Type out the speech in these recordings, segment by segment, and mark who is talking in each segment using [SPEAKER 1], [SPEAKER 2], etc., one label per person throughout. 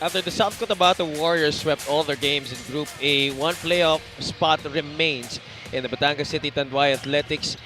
[SPEAKER 1] After the South Cotabato Warriors swept all their games in Group A, one playoff spot remains in the Batangas City Tanduay Athletics,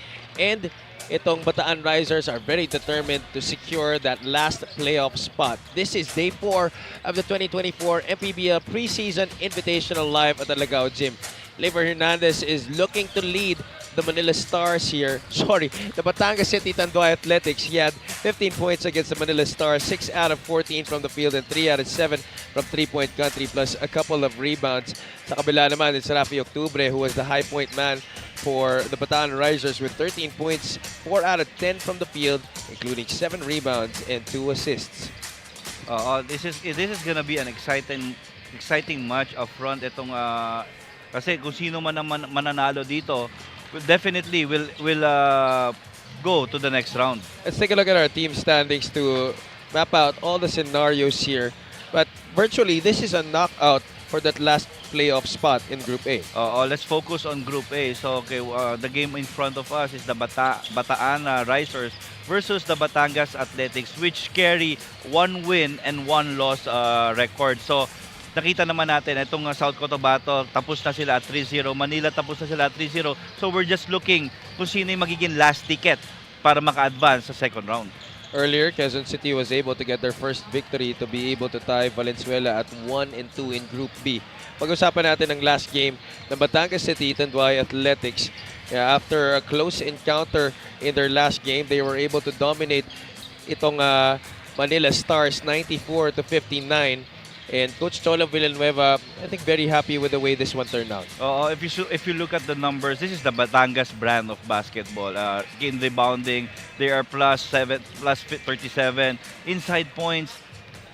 [SPEAKER 1] and itong Bataan Risers are very determined to secure that last playoff spot. This is day 4 of the 2024 MPBL preseason invitational live at the Lagao Gym. Liver Hernandez is looking to lead the Manila Stars here. Sorry, the Batangas City Tanduay Athletics. He had 15 points against the Manila Stars, 6 out of 14 from the field and 3 out of 7 from three-point country, plus a couple of rebounds. Sa kabila naman, it's Rafi Octubre who was the high point man for the Bataan Risers with 13 points, 4 out of 10 from the field, including 7 rebounds and 2 assists.
[SPEAKER 2] This is gonna be an exciting match up front. Kasi kung sino man ang mananalo dito, definitely will go to the next round.
[SPEAKER 1] Let's take a look at our team standings to map out all the scenarios here. But virtually, this is a knockout for that last playoff spot in Group A.
[SPEAKER 2] Let's focus on Group A. So, okay, the game in front of us is the Bataan Risers versus the Batangas Athletics, which carry 1 win and 1 loss record. So, nakita naman natin, itong South Cotabato, tapos na sila at 3-0. Manila, tapos na sila at 3-0. So, we're just looking kung sino yung magiging last ticket para maka-advance sa second round.
[SPEAKER 1] Earlier, Quezon City was able to get their first victory to be able to tie Valenzuela at 1-2 in Group B. Pag-usapan natin ang last game ng Batangas City Tanduay Athletics. After a close encounter in their last game, they were able to dominate itong Manila Stars 94-59. And Coach Cholo Villanueva, I think, very happy with the way this one turned out.
[SPEAKER 2] If you look at the numbers, this is the Batangas brand of basketball. In rebounding, they are plus 37. Inside points,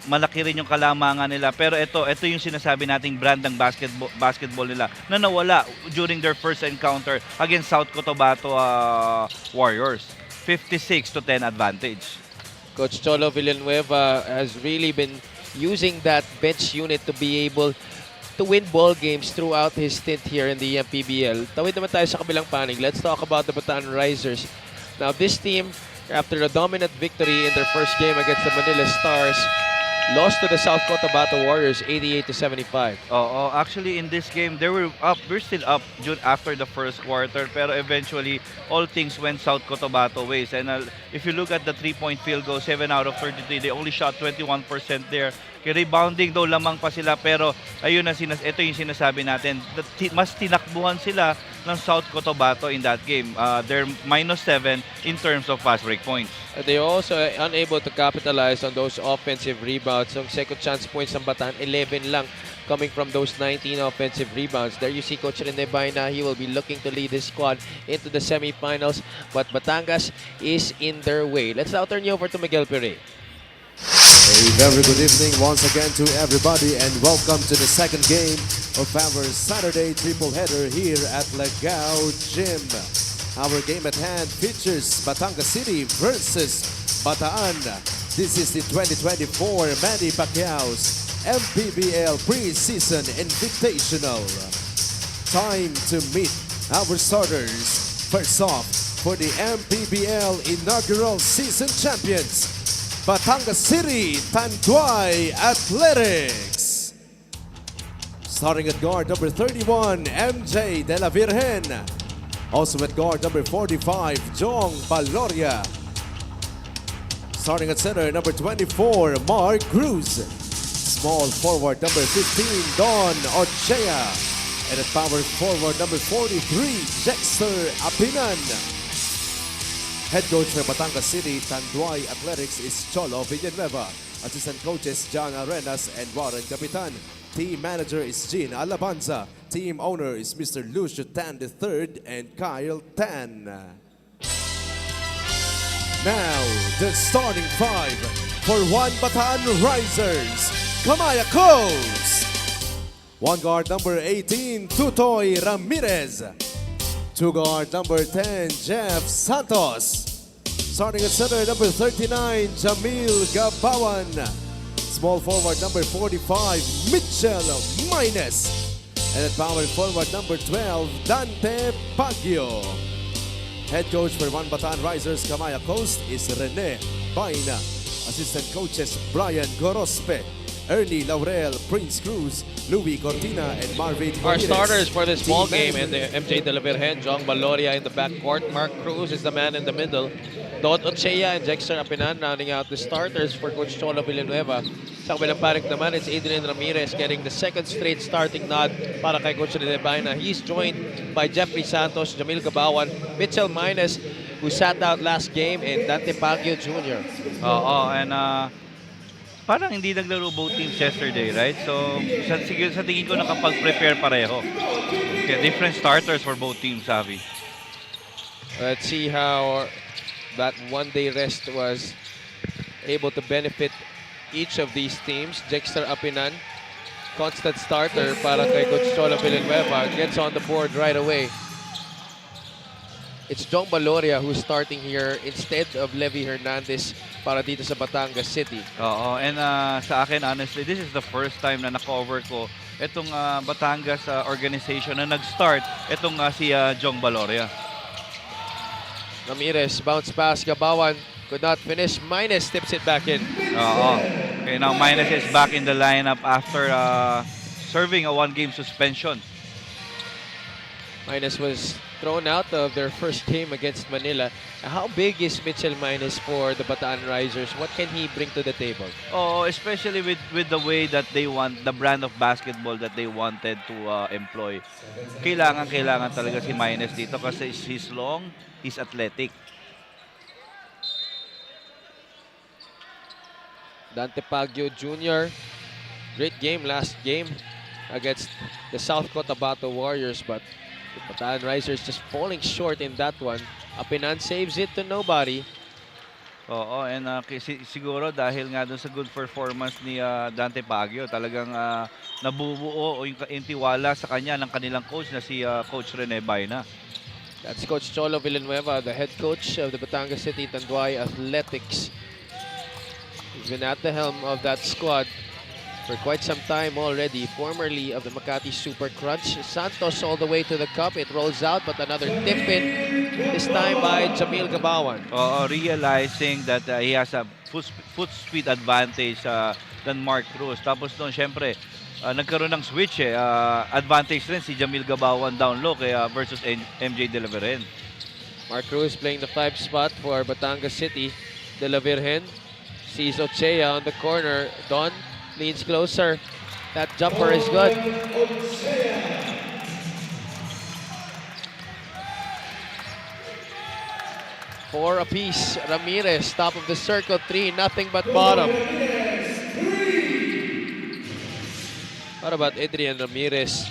[SPEAKER 2] malaki rin yung kalamangan nila. Pero ito yung sinasabi nating brand ng basketball nila na nawala during their first encounter against South Cotabato Warriors. 56-10 advantage.
[SPEAKER 1] Coach Cholo Villanueva has really been using that bench unit to be able to win ball games throughout his stint here in the MPBL. Tawid naman tayo sa kabilang panig. Let's talk about the Bataan Risers. Now, this team, after a dominant victory in their first game against the Manila Stars, lost to the South Cotabato Warriors 88-75.
[SPEAKER 2] Actually in this game we're still up after the first quarter, pero eventually all things went South Cotabato ways. And if you look at the 3-point field goal, 7 out of 33, they only shot 21% there. Rebounding though lamang pa sila, pero ayun ito yung sinasabi natin, mas tinakbuhan sila ng South Cotabato in that game. They're -7 in terms of fast break points.
[SPEAKER 1] They also unable to capitalize on those offensive rebounds. Ang second chance points ng Bataan, 11 lang coming from those 19 offensive rebounds. There you see Coach Rene Baina. He will be looking to lead his squad into the semifinals, but Batangas is in their way. Let's now turn you over to Miguel Pere.
[SPEAKER 3] A very good evening once again to everybody, and welcome to the second game of our Saturday triple header here at Lagao Gym. Our game at hand features Batangas City versus Bataan. This is the 2024 Manny Pacquiao's MPBL preseason invitational. Time to meet our starters. First off, for the MPBL inaugural season champions, Batangas City Tanduay Athletics. Starting at guard number 31, MJ De La Virgen. Also at guard number 45, Jong Baloria. Starting at center, number 24, Mark Cruz. Small forward number 15, Don Ochea. And at power forward number 43, Dexter Apinan. Head coach for Batangas City Tanduay Athletics is Cholo Villanueva. Assistant coaches John Arenas and Warren Capitan. Team manager is Jean Alabanza. Team owner is Mr. Lucio Tan III and Kyle Tan. Now, the starting 5 for one Bataan Risers. Kamayakos! One guard number 18, Tutoy Ramirez. Two guard number 10, Jeff Santos. Starting at center, number 39, Jamil Gabawan. Small forward number 45, Mitchell Maynes. And at power forward number 12, Dante Baguio. Head coach for One Bataan Risers Kamaya Coast is Rene Baina. Assistant coaches Brian Gorospe, Ernie Laurel, Prince Cruz, Louis Cortina, and Marvin
[SPEAKER 1] Our
[SPEAKER 3] Ramirez.
[SPEAKER 1] starters for this
[SPEAKER 3] Team
[SPEAKER 1] ball game and
[SPEAKER 3] managers.
[SPEAKER 1] the MJ De La Virgen, Jong Valoria in the backcourt, Mark Cruz is the man in the middle, Don Ochea and Jexter Apinan rounding out the starters for Coach Cholo Villanueva. Sa kabilang panig naman, it's Adrian Ramirez getting the second straight starting nod para kay Coach Rene Baina. He's joined by Jeffrey Santos, Jamil Gabawan, Mitchell Mines, who sat out last game, and Dante Pagio Jr.
[SPEAKER 2] Oo, and parang hindi naglaro both teams yesterday, right? So, sa tingin ko nakapag-prepare pareho. Okay, different starters for both teams, Avi.
[SPEAKER 1] Let's see how that one-day rest was able to benefit each of these teams. Jexter Apinan, constant starter para kay Coach Cholo Villanueva, gets on the board right away. It's Jong Valoria who's starting here instead of Levi Hernandez para dito sa Batangas City.
[SPEAKER 2] Oo, and sa akin, honestly, this is the first time na na-cover ko itong Batangas organization na nag-start itong si Jong Valoria.
[SPEAKER 1] Ramirez, bounce pass, Gabawan, could not finish. Mines tips it back in.
[SPEAKER 2] Oo. Okay, now Mines is back in the lineup after serving a one-game suspension.
[SPEAKER 1] Mines was thrown out of their first game against Manila. How big is Mitchell Mines for the Bataan Risers? What can he bring to the table?
[SPEAKER 2] Oh, especially with the way that they want, the brand of basketball that they wanted to employ. Kailangan talaga si Mines dito kasi he's long, he's athletic.
[SPEAKER 1] Dante Pagio Jr. Great game last game against the South Cotabato Warriors, but the Bataan Risers just falling short in that one. Apinan saves it to nobody.
[SPEAKER 2] Oo, and siguro dahil nga dun sa good performance ni Dante Pagio, talagang nabubuo yung tiwala sa kanya ng kanilang coach na si Coach Rene Baina.
[SPEAKER 1] That's Coach Cholo Villanueva, the head coach of the Batangas City Tanduay Athletics. He's been at the helm of that squad for quite some time already, formerly of the Makati Super Crunch. Santos all the way to the cup. It rolls out, but another tip in, this time by Jamil Gabawan.
[SPEAKER 2] Realizing that he has a foot speed advantage than Mark Cruz. Tapos doon, syempre, nagkaroon ng switch advantage rin si Jamil Gabawan down low versus MJ De La Virgen.
[SPEAKER 1] Mark Cruz playing the 5 spot for Batangas City. De La Virgen sees Ochea on the corner. Don leans closer. That jumper is good. Four apiece. Ramirez, top of the circle, 3, nothing but bottom. What about Adrian Ramirez?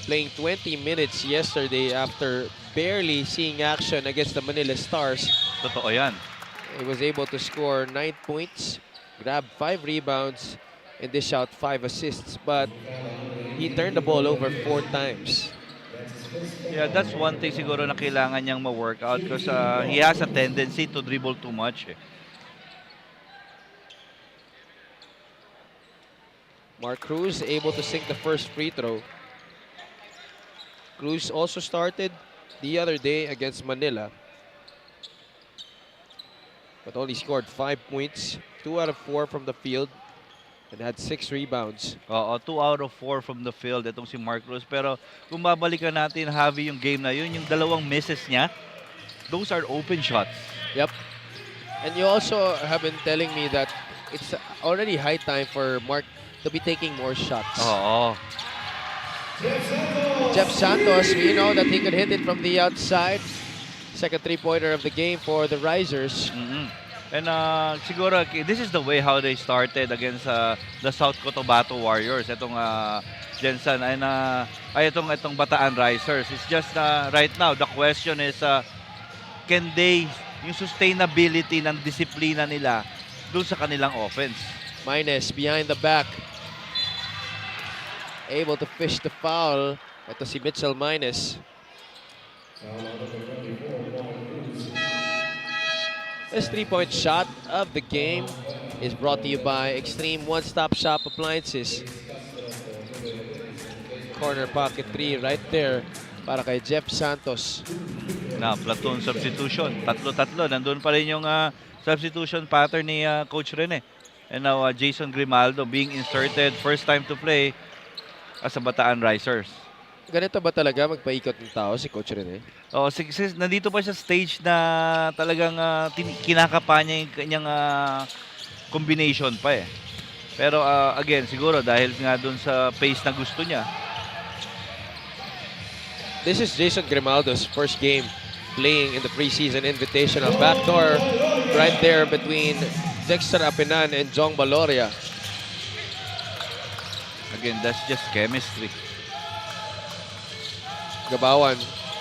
[SPEAKER 1] Playing 20 minutes yesterday after barely seeing action against the Manila Stars.
[SPEAKER 2] Totoo yan.
[SPEAKER 1] He was able to score 9 points, grab 5 rebounds, and dish out 5 assists. But he turned the ball over 4 times.
[SPEAKER 2] Yeah, that's one thing siguro na kailangan niyang ma-work out because he has a tendency to dribble too much.
[SPEAKER 1] Mark Cruz able to sink the first free throw. Cruz also started the other day against Manila, but only scored 5 points, 2 out of 4 from the field, and had 6 rebounds.
[SPEAKER 2] 2 out of 4 from the field itong si Mark Cruz. Pero kung babalikan natin, Javi, yung game na yun, yung dalawang misses niya, those are open shots.
[SPEAKER 1] Yep. And you also have been telling me that it's already high time for Mark to be taking more shots.
[SPEAKER 2] Oo.
[SPEAKER 1] Jeff Santos, we know that he could hit it from the outside. Second three-pointer of the game for the Risers.
[SPEAKER 2] And siguro, this is the way how they started against the South Cotabato Warriors. Itong Jensen and itong Bataan Risers. It's just right now, the question is, can they, yung sustainability ng disiplina nila dun sa kanilang offense?
[SPEAKER 1] Mines behind the back. Able to fish the foul. Ito si Mitchell Mines. This three-point shot of the game is brought to you by Extreme One-Stop Shop Appliances. Corner pocket 3 right there para kay Jeff Santos.
[SPEAKER 2] Na platoon substitution. Tatlo-tatlo. Nandun pa rin yung substitution pattern ni Coach Rene. And now Jason Grimaldo being inserted, first time to play as a Bataan Risers.
[SPEAKER 1] Ganito ba talaga magpaikot ng tao si Coach Rene?
[SPEAKER 2] Oh, nandito pa siya stage na talagang kinakapa niya yung kanyang combination pa eh. Pero again, siguro dahil nga dun sa pace na gusto niya.
[SPEAKER 1] This is Jason Grimaldo's first game playing in the preseason invitational. Backdoor right there between Dexter Apinan and Jong Baloria.
[SPEAKER 2] Again, that's just chemistry.
[SPEAKER 1] Gabawan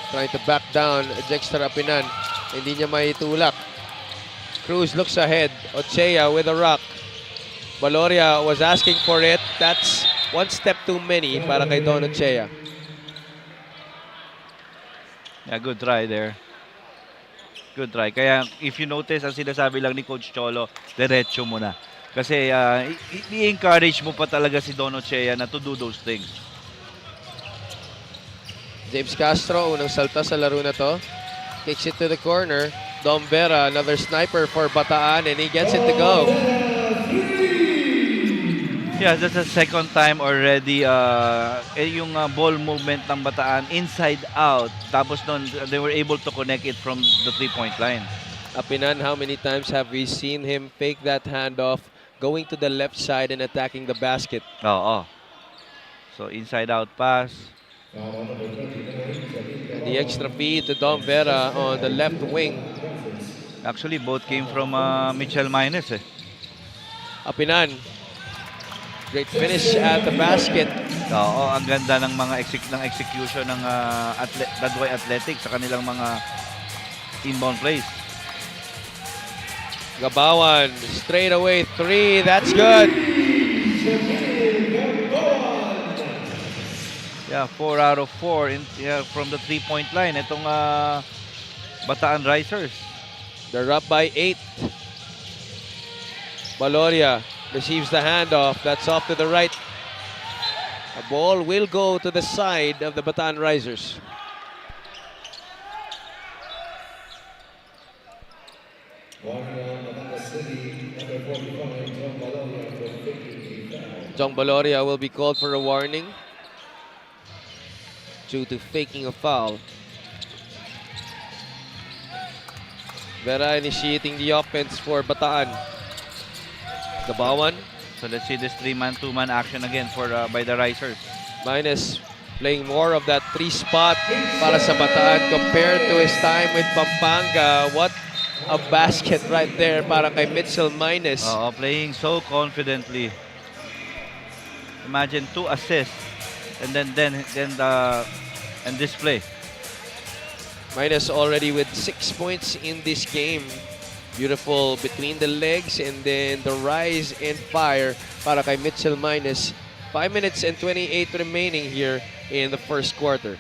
[SPEAKER 1] trying to back down Dexter Apinan. Hindi niya maitulak. Cruz looks ahead. Ochea with a rock. Baloria was asking for it. That's one step too many para kay Don Ochea.
[SPEAKER 2] Yeah, good try there. Good try. Kaya if you notice, ang sinasabi lang ni Coach Cholo, diretso mo na. Kasi i-encourage mo pa talaga si Don Ochea na to do those things.
[SPEAKER 1] James Castro, unang salta sa laro na to. Kicks it to the corner. Dom Vera, another sniper for Bataan, and he gets it to go.
[SPEAKER 2] Yeah, that's the second time already yung ball movement ng Bataan inside out. Tapos noon, they were able to connect it from the three-point line.
[SPEAKER 1] Apinan, how many times have we seen him fake that handoff, going to the left side and attacking the basket?
[SPEAKER 2] Oo. So inside out pass.
[SPEAKER 1] The extra feed to Dom Vera on the left wing.
[SPEAKER 2] Actually, both came from Mitchell Minus eh.
[SPEAKER 1] Apinan, great finish at the basket.
[SPEAKER 2] Oo, ang ganda ng mga execution ng Tadway Athletics sa kanilang mga inbound plays.
[SPEAKER 1] Gabawan, straight away three, that's good.
[SPEAKER 2] Yeah, 4 out of 4 from the three-point line. Itong Bataan Risers.
[SPEAKER 1] They're up by 8. Baloria receives the handoff. That's off to the right. A ball will go to the side of the Bataan Risers. Jong Baloria will be called for a warning due to faking a foul. Vera initiating the offense for Bataan. Gabawan.
[SPEAKER 2] So let's see this 3-man, 2-man action again for by the Risers.
[SPEAKER 1] Minus playing more of that 3 spot para sa Bataan compared to his time with Pampanga. What a basket right there para kay Mitchell Minus.
[SPEAKER 2] Playing so confidently. Imagine 2 assists and then and this play.
[SPEAKER 1] Minus already with 6 points in this game. Beautiful between the legs and then the rise and fire para kay Mitchell Minus. 5 minutes and 28 remaining here in the first quarter.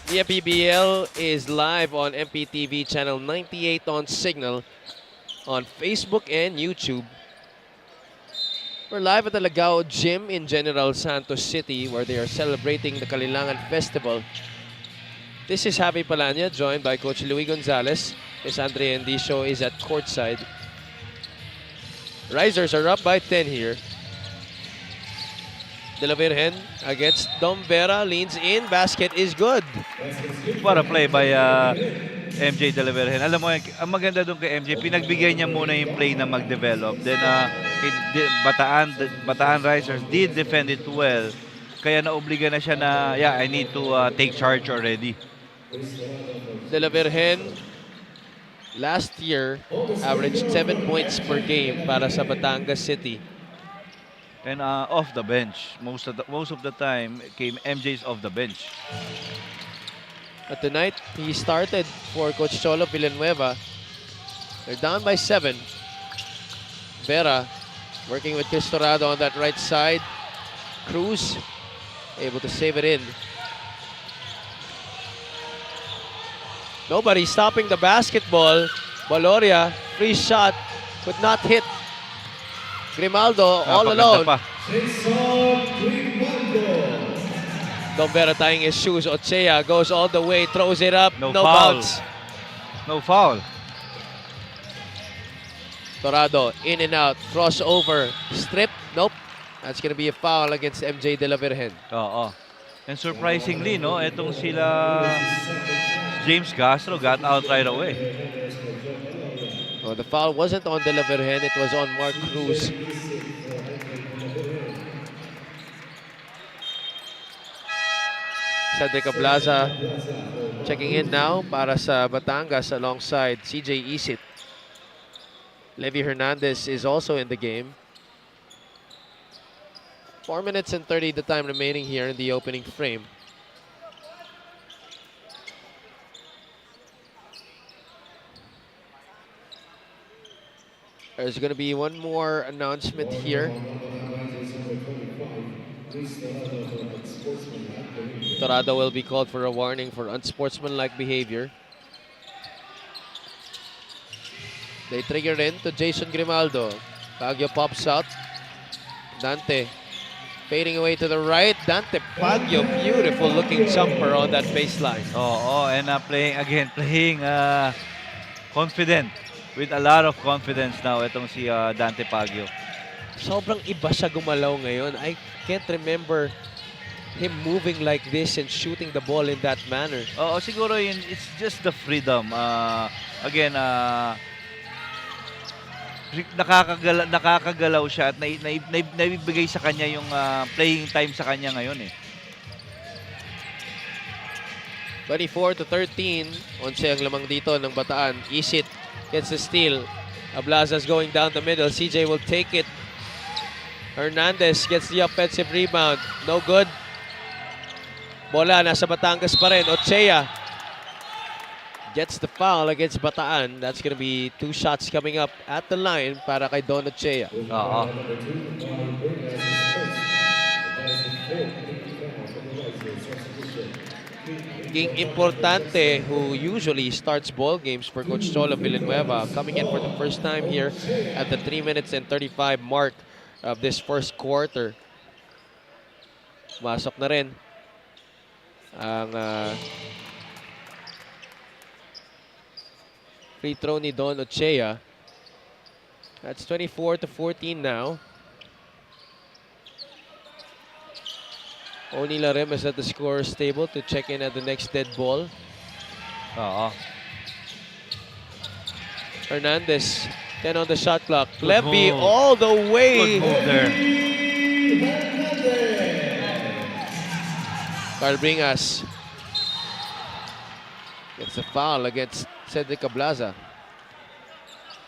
[SPEAKER 1] The MPBL is live on MPTV channel 98 on Signal, on Facebook and YouTube. We're live at the Lagao Gym in General Santos City where they are celebrating the Kalilangan Festival. This is Javi Palanya, joined by Coach Louis Gonzalez. Miss Andrea Endicio is at courtside. Risers are up by 10 here. De La Virgen against Dom Vera, leans in, basket is good.
[SPEAKER 2] What a play by MJ De La Virgen. Alam mo, ang maganda doon kay MJ, pinagbigay niya muna yung play na mag-develop. Then Bataan Risers did defend it well. Kaya naobliga na siya na, yeah, I need to take charge already.
[SPEAKER 1] De La Virgen, last year, averaged 7 points per game para sa Batangas City.
[SPEAKER 2] And off the bench. Most of the time came MJ's off the bench.
[SPEAKER 1] But tonight, he started for Coach Cholo Villanueva. They're down by 7. Vera working with Cristorado on that right side. Cruz able to save it in. Nobody stopping the basketball. Valoria, free shot, could not hit. Grimaldo all
[SPEAKER 2] Napakaganda
[SPEAKER 1] alone.
[SPEAKER 2] pa.
[SPEAKER 1] Don Vera tying his shoes. Ochea goes all the way, throws it up.
[SPEAKER 2] No
[SPEAKER 1] No
[SPEAKER 2] foul.
[SPEAKER 1] bounce.
[SPEAKER 2] No foul.
[SPEAKER 1] Torado in and out. Crossover. Strip. Nope. That's gonna be a foul against MJ De La Virgen.
[SPEAKER 2] Oo. And surprisingly, no, etong sila James Castro got out right away.
[SPEAKER 1] Oh, the foul wasn't on De La Virgen. It was on Mark Cruz. Cedric Ablaza checking in now para sa Batangas alongside CJ Isit. Levi Hernandez is also in the game. 4 minutes and 30 the time remaining here in the opening frame. There's going to be one more announcement here. Torado will be called for a warning for unsportsmanlike behavior. They trigger in to Jason Grimaldo. Baguio pops out. Dante fading away to the right. Dante Baguio, beautiful looking jumper on that baseline.
[SPEAKER 2] Oo, and playing confident. With a lot of confidence now itong si Dante Baguio.
[SPEAKER 1] Sobrang iba siya gumalaw ngayon. I can't remember him moving like this and shooting the ball in that manner.
[SPEAKER 2] Oo, siguro yun, it's just the freedom. Nakakagalaw siya at naibigay sa kanya yung playing time sa kanya ngayon eh.
[SPEAKER 1] 24-13. 11 ang lamang dito ng Bataan. Isit gets the steal. Ablaza's going down the middle. CJ will take it. Hernandez gets the offensive rebound. No good. Bola nasa Batangas pa rin. Ochea gets the foul against Bataan. That's going to be 2 shots coming up at the line para kay Don Ochea.
[SPEAKER 2] Oo.
[SPEAKER 1] King Importante, who usually starts ball games for Coach Cholo Villanueva, coming in for the first time here at the 3 minutes and 35 mark of this first quarter. Masok na rin ang free throw ni Don Ochea. That's 24-14 now. Oni Larem is at the scorer's table to check in at the next dead ball.
[SPEAKER 2] Oo.
[SPEAKER 1] Hernandez, 10 on the shot clock.
[SPEAKER 2] Good
[SPEAKER 1] Levy
[SPEAKER 2] move.
[SPEAKER 1] all the way.
[SPEAKER 2] Good move there.
[SPEAKER 1] Carl Bringas gets a foul against Cedric Ablaza.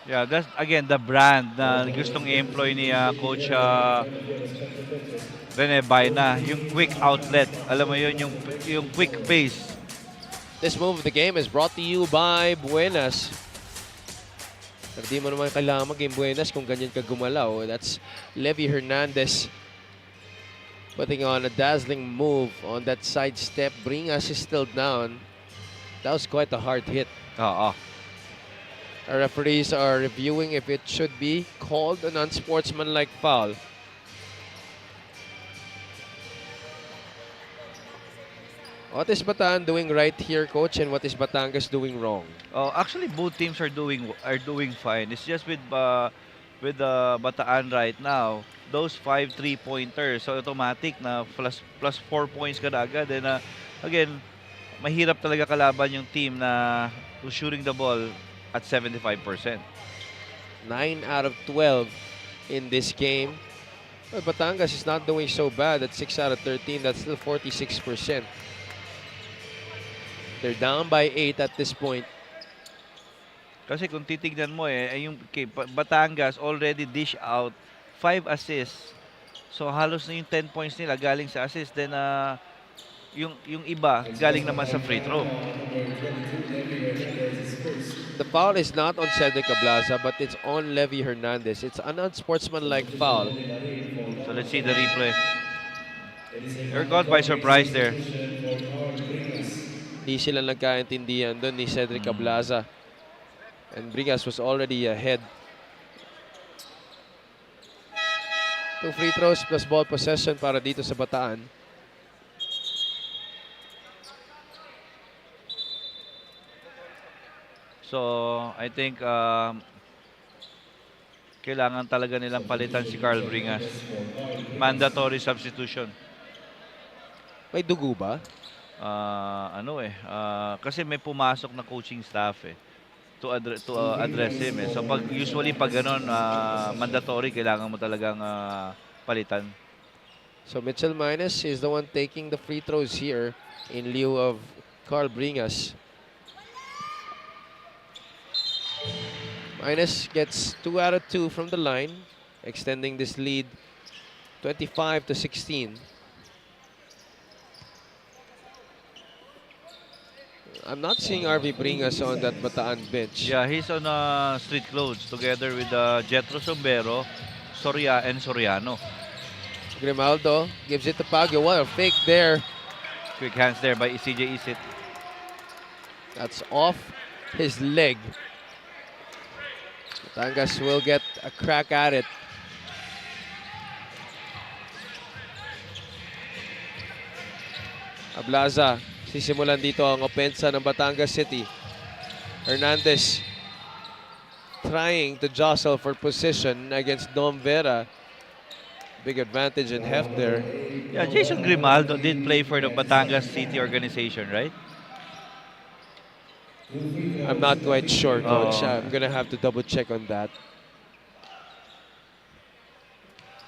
[SPEAKER 2] Yeah, that's again the brand na gustong i-employ ni Coach Rene Baena, yung quick outlet. Alam mo yun, yung quick pace.
[SPEAKER 1] This move of the game is brought to you by Buenas. Pero di mo naman kailangan mag-game Buenas kung ganyan ka gumalaw. That's Levi Hernandez putting on a dazzling move on that side step. Bringas is still down. That was quite a hard hit.
[SPEAKER 2] Oo.
[SPEAKER 1] Our referees are reviewing if it should be called an unsportsmanlike foul. What is Bataan doing right here, Coach, and what is Batangas doing wrong?
[SPEAKER 2] Actually, both teams are doing fine. It's just with Bataan right now, those 5 3-pointers, so automatic na plus 4 points ka na agad. And again, mahirap talaga kalaban yung team na who's shooting the ball at 75%.
[SPEAKER 1] 9 out of 12 in this game. But Batangas is not doing so bad at 6 out of 13. That's still 46%. They're down by 8 at this point.
[SPEAKER 2] Kasi kung titignan mo yung Batangas already dish out 5 assists So halos na yung 10 points nila galing sa assist. Then yung iba galing naman sa free throw.
[SPEAKER 1] The foul is not on Cedric Ablaza, but it's on Levy Hernandez. It's an unsportsmanlike foul.
[SPEAKER 2] So let's see the replay. They're caught by surprise there.
[SPEAKER 1] Di sila nagkaintindihan doon ni Cedric Ablaza. And Bringas was already ahead. 2 free throws plus ball possession para dito sa Bataan.
[SPEAKER 2] So I think kailangan talaga nilang palitan si Carl Bringas. Mandatory substitution.
[SPEAKER 1] May dugo ba?
[SPEAKER 2] Kasi may pumasok na coaching staff to address him So usually pag ganun, mandatory, kailangan mo talagang palitan.
[SPEAKER 1] So Mitchell Minus is the one taking the free throws here in lieu of Carl Bringas. Minus gets 2 out of 2 from the line, extending this lead 25-16. I'm not seeing RV Bringas on that Bataan bench.
[SPEAKER 2] Yeah, he's on street clothes together with Jetro Sombero, and Soriano.
[SPEAKER 1] Grimaldo gives it to Pagyo. What a fake there.
[SPEAKER 2] Quick hands there by CJ Isit.
[SPEAKER 1] That's off his leg. Batangas will get a crack at it. Ablaza, sisimulan dito ang opensa ng Batangas City. Hernandez trying to jostle for position against Dom Vera. Big advantage and heft there.
[SPEAKER 2] Yeah, Jason Grimaldo did play for the Batangas City organization, right?
[SPEAKER 1] I'm not quite sure, Coach.
[SPEAKER 2] Oh.
[SPEAKER 1] I'm gonna have to double check on that.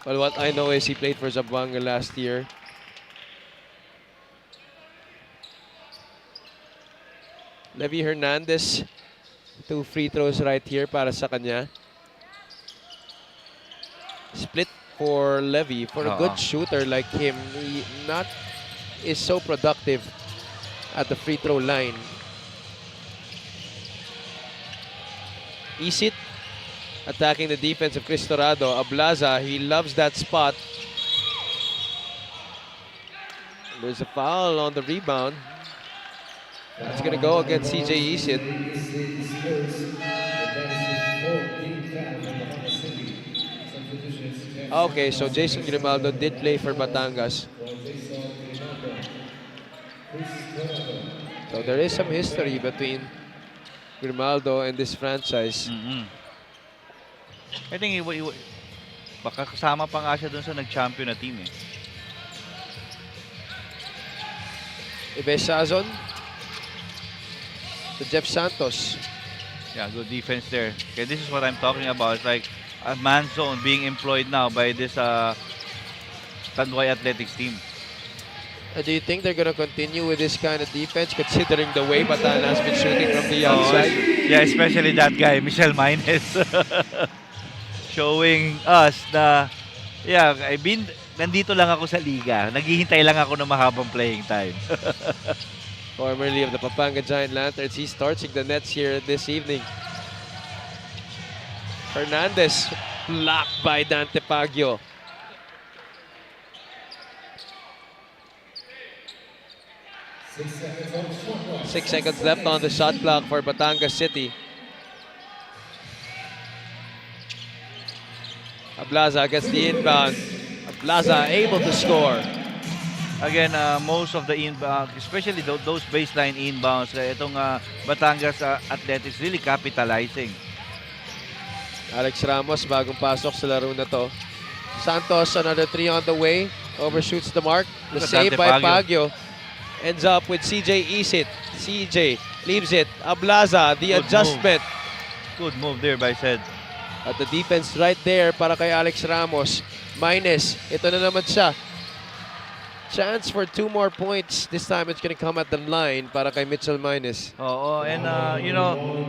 [SPEAKER 1] Well, what I know is he played for Zamboanga last year. Levy Hernandez, 2 free throws right here para sa kanya. Split for Levy. For a good shooter like him, he is so productive at the free throw line. Isit attacking the defense of Cristorado. Ablaza, he loves that spot. There's a foul on the rebound. That's going to go against CJ Isit. Okay, so Jason Grimaldo did play for Batangas. So there is some history between Grimaldo and this franchise.
[SPEAKER 2] I think baka kasama pa nga siya dun sa nag-champion na team
[SPEAKER 1] Ives Sazon to Jeff Santos.
[SPEAKER 2] Yeah, good defense there. Okay, this is what I'm talking about. It's like a man zone being employed now by this Tanduay Athletics team.
[SPEAKER 1] Do you think they're going to continue with this kind of defense considering the way Bataan has been shooting from the outside?
[SPEAKER 2] Yeah, especially that guy, Michel Maines. Showing us na, yeah, nandito lang ako sa liga. Naghihintay lang ako ng mahabang playing time.
[SPEAKER 1] Formerly of the Pampanga Giant Lanterns, he's torching the nets here this evening. Hernandez blocked by Dante Pagyo. Six seconds left on the shot clock for Batangas City. Ablaza gets the inbound. Ablaza able to score.
[SPEAKER 2] Again, most of the inbound, especially those baseline inbounds, itong Batangas Athletics really capitalizing.
[SPEAKER 1] Alex Ramos bagong pasok sa laro na to. Santos, another 3 on the way. Overshoots the mark. The save by Pagyo. Ends up with CJ Isit. CJ leaves it. Ablaza, the adjustment.
[SPEAKER 2] Good move there by Sed.
[SPEAKER 1] At the defense right there para kay Alex Ramos. Minus. Ito na naman siya. Chance for 2 more points. This time it's going to come at the line para kay Mitchell Minus.
[SPEAKER 2] And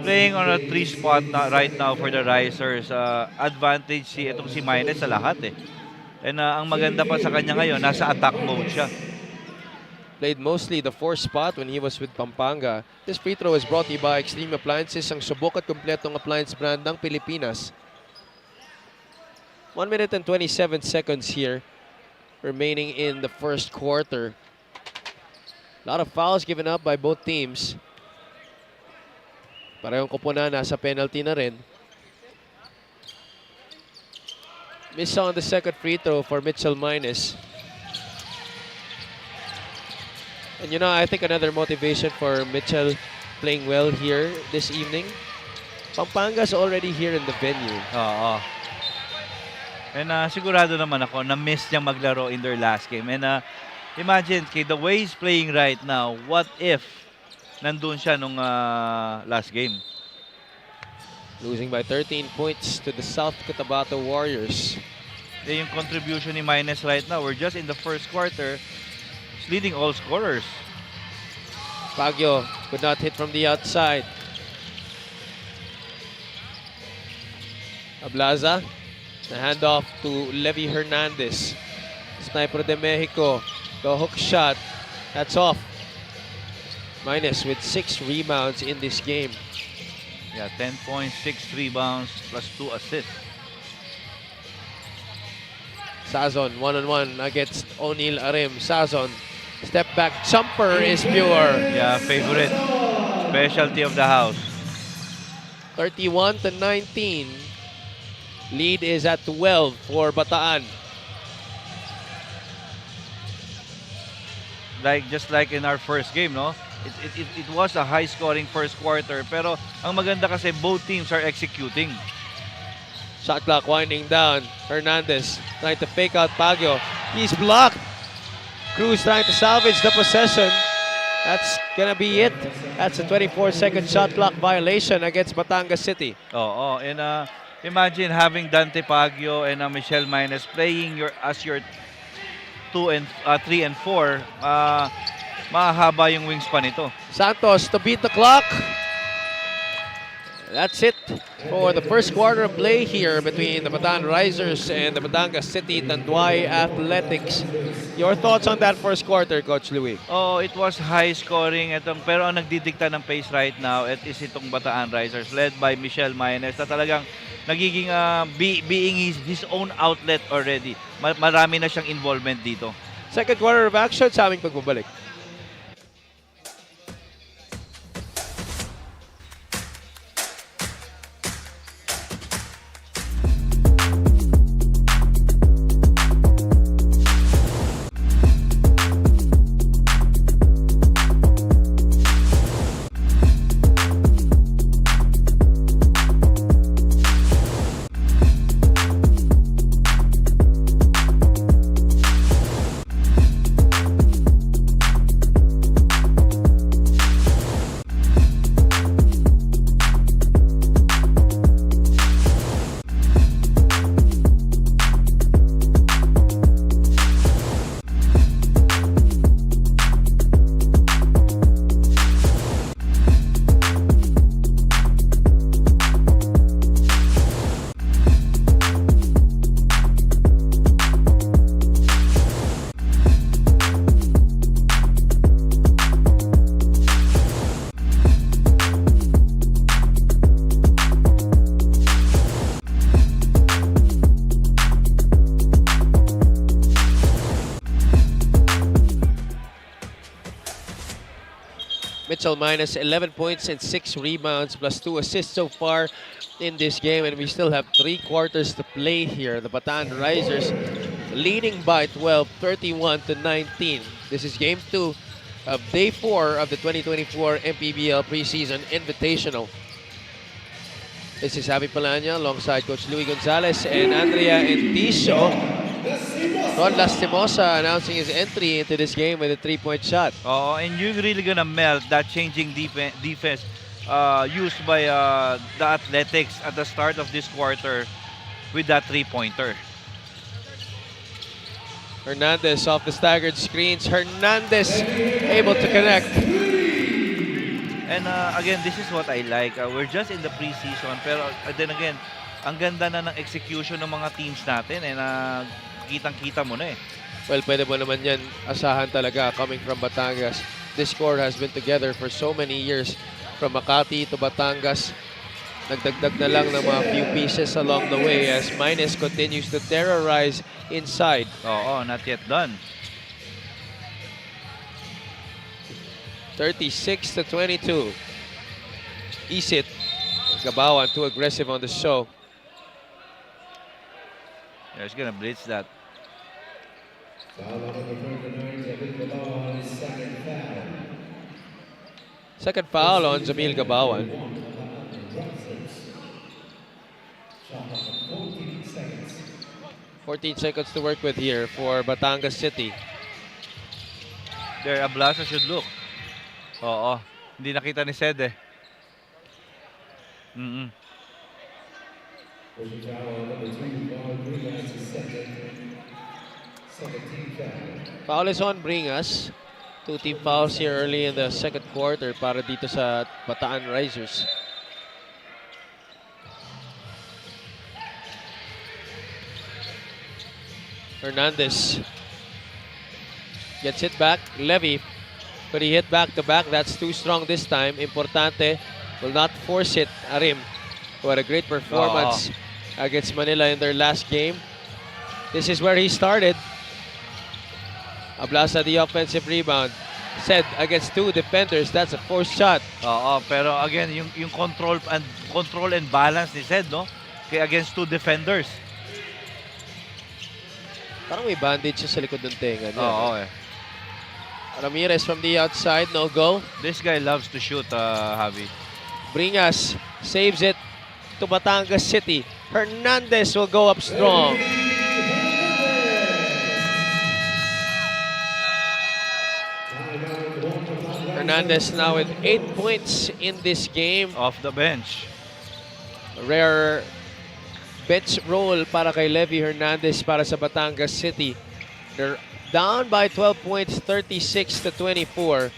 [SPEAKER 2] playing on a 3 spot right now for the Risers, advantage itong si Minus sa lahat And ang maganda pa sa kanya ngayon, nasa attack mode siya.
[SPEAKER 1] Played mostly the 4 spot when he was with Pampanga. This free throw is brought to you by Extreme Appliances, ang subok at kompletong appliance brand ng Pilipinas. 1 minute and 27 seconds here remaining in the first quarter. A lot of fouls given up by both teams. Parehong koponan nasa penalty na rin. Miss on the second free throw for Mitchell Minus. And you know, I think another motivation for Mitchell playing well here this evening. Pampanga's already here in the venue.
[SPEAKER 2] Oo. And sigurado naman ako na miss niyang maglaro in their last game. And imagine, the way he's playing right now, what if nandun siya nung last game?
[SPEAKER 1] Losing by 13 points to the South Cotabato Warriors.
[SPEAKER 2] Yung contribution ni Minus right now, we're just in the first quarter. He's leading all scorers.
[SPEAKER 1] Baguio could not hit from the outside. Ablaza, the handoff to Levi Hernandez. Sniper de Mexico, the hook shot, that's off. Minus with 6 rebounds in this game.
[SPEAKER 2] Yeah, 10 points, 6 rebounds, plus 2 assists.
[SPEAKER 1] Sazon, one-on-one against O'Neal Arim. Sazon, step back jumper is pure.
[SPEAKER 2] Yeah, favorite. Specialty of the house.
[SPEAKER 1] 31-19. Lead is at 12 for Bataan.
[SPEAKER 2] Just like in our first game, no? It was a high-scoring first quarter, pero ang maganda kasi both teams are executing.
[SPEAKER 1] Shot clock winding down. Hernandez trying to fake out Baguio. He's blocked. Cruz trying to salvage the possession. That's gonna be it. That's a 24-second shot clock violation against Batangas City.
[SPEAKER 2] Oh, and imagine having Dante Baguio and Michelle Minus playing as your 3 and 4. Mahaba yung wingspan nito.
[SPEAKER 1] Santos to beat the clock. That's it for the first quarter of play here between the Bataan Risers and the Batangas City Tanduay Athletics. Your thoughts on that first quarter, Coach Louie?
[SPEAKER 2] Oh, it was high scoring. Pero ang nagdidikta ng pace right now, is itong Bataan Risers led by Michelle Maynes na talagang nagiging being his own outlet already. Marami na siyang involvement dito.
[SPEAKER 1] Second quarter of action sa aming pagbabalik. Mitchell minus 11 points and 6 rebounds plus 2 assists so far in this game, and we still have 3 quarters to play here. The Bataan Risers leading by 12, 31-19. This is game 2 of day 4 of the 2024 MPBL preseason invitational. This is Javi Palanya alongside Coach Louie Gonzalez and Andrea Enticio. Ron Lastimosa announcing his entry into this game with a 3-point shot.
[SPEAKER 2] Oh, and you're really gonna melt that changing defense used by the Athletics at the start of this quarter with that 3-pointer.
[SPEAKER 1] Hernandez off the staggered screens. Hernandez able to connect.
[SPEAKER 2] And again, this is what I like. We're just in the preseason, pero then again, ang ganda na ng execution ng mga teams natin, and kitang-kita mo na eh.
[SPEAKER 1] Well, pwede mo naman yan asahan talaga coming from Batangas. This core has been together for so many years. From Makati to Batangas, nagdagdag na lang ng mga few pieces along the way as Minus continues to terrorize inside.
[SPEAKER 2] Oo, not yet done.
[SPEAKER 1] 36 to 22. Isit. Gabawan too aggressive on the show.
[SPEAKER 2] Yeah, he's gonna blitz that.
[SPEAKER 1] Second foul on Jamil Gabawan. 14 seconds to work with here for Batangas City.
[SPEAKER 2] There, Ablasa should look. Oo, hindi nakita ni Sed eh.
[SPEAKER 1] Foul is on Bringas. Two team fouls here early in the second quarter para dito sa Bataan Risers. Hernandez gets it back. Levy, but he hit back to back. That's too strong this time. Importante will not force it. Arim, who had a great performance against Manila in their last game. This is where he started. Ablasa the offensive rebound. Said against two defenders, that's a forced shot.
[SPEAKER 2] Oo, pero again, yung control and balance ni Sed, no? Kaya against two defenders.
[SPEAKER 1] Parang may bandage siya sa likod ng tenga niya.
[SPEAKER 2] Oo, eh.
[SPEAKER 1] Ramirez from the outside, no go.
[SPEAKER 2] This guy loves to shoot, Javi.
[SPEAKER 1] Bringas saves it to Batangas City. Hernandez will go up strong. Hernandez now with 8 points in this game.
[SPEAKER 2] Off the bench.
[SPEAKER 1] A rare bench role para kay Levy Hernandez para sa Batangas City. They're down by 12 points, 36 to 24.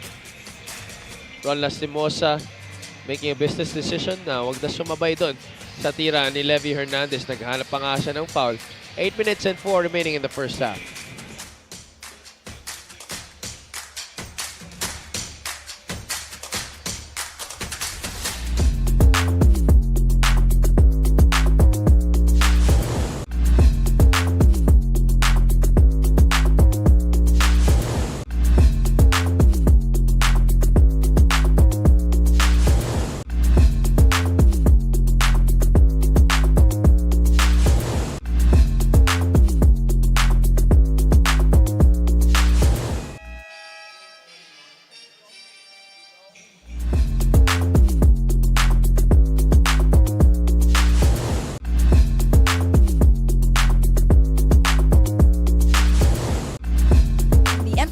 [SPEAKER 1] Ron Lastimosa making a business decision na wag na sumabay doon sa tira ni Levy Hernandez. Naghanap pa nga siya ng foul. 8 minutes and 4 remaining in the first half.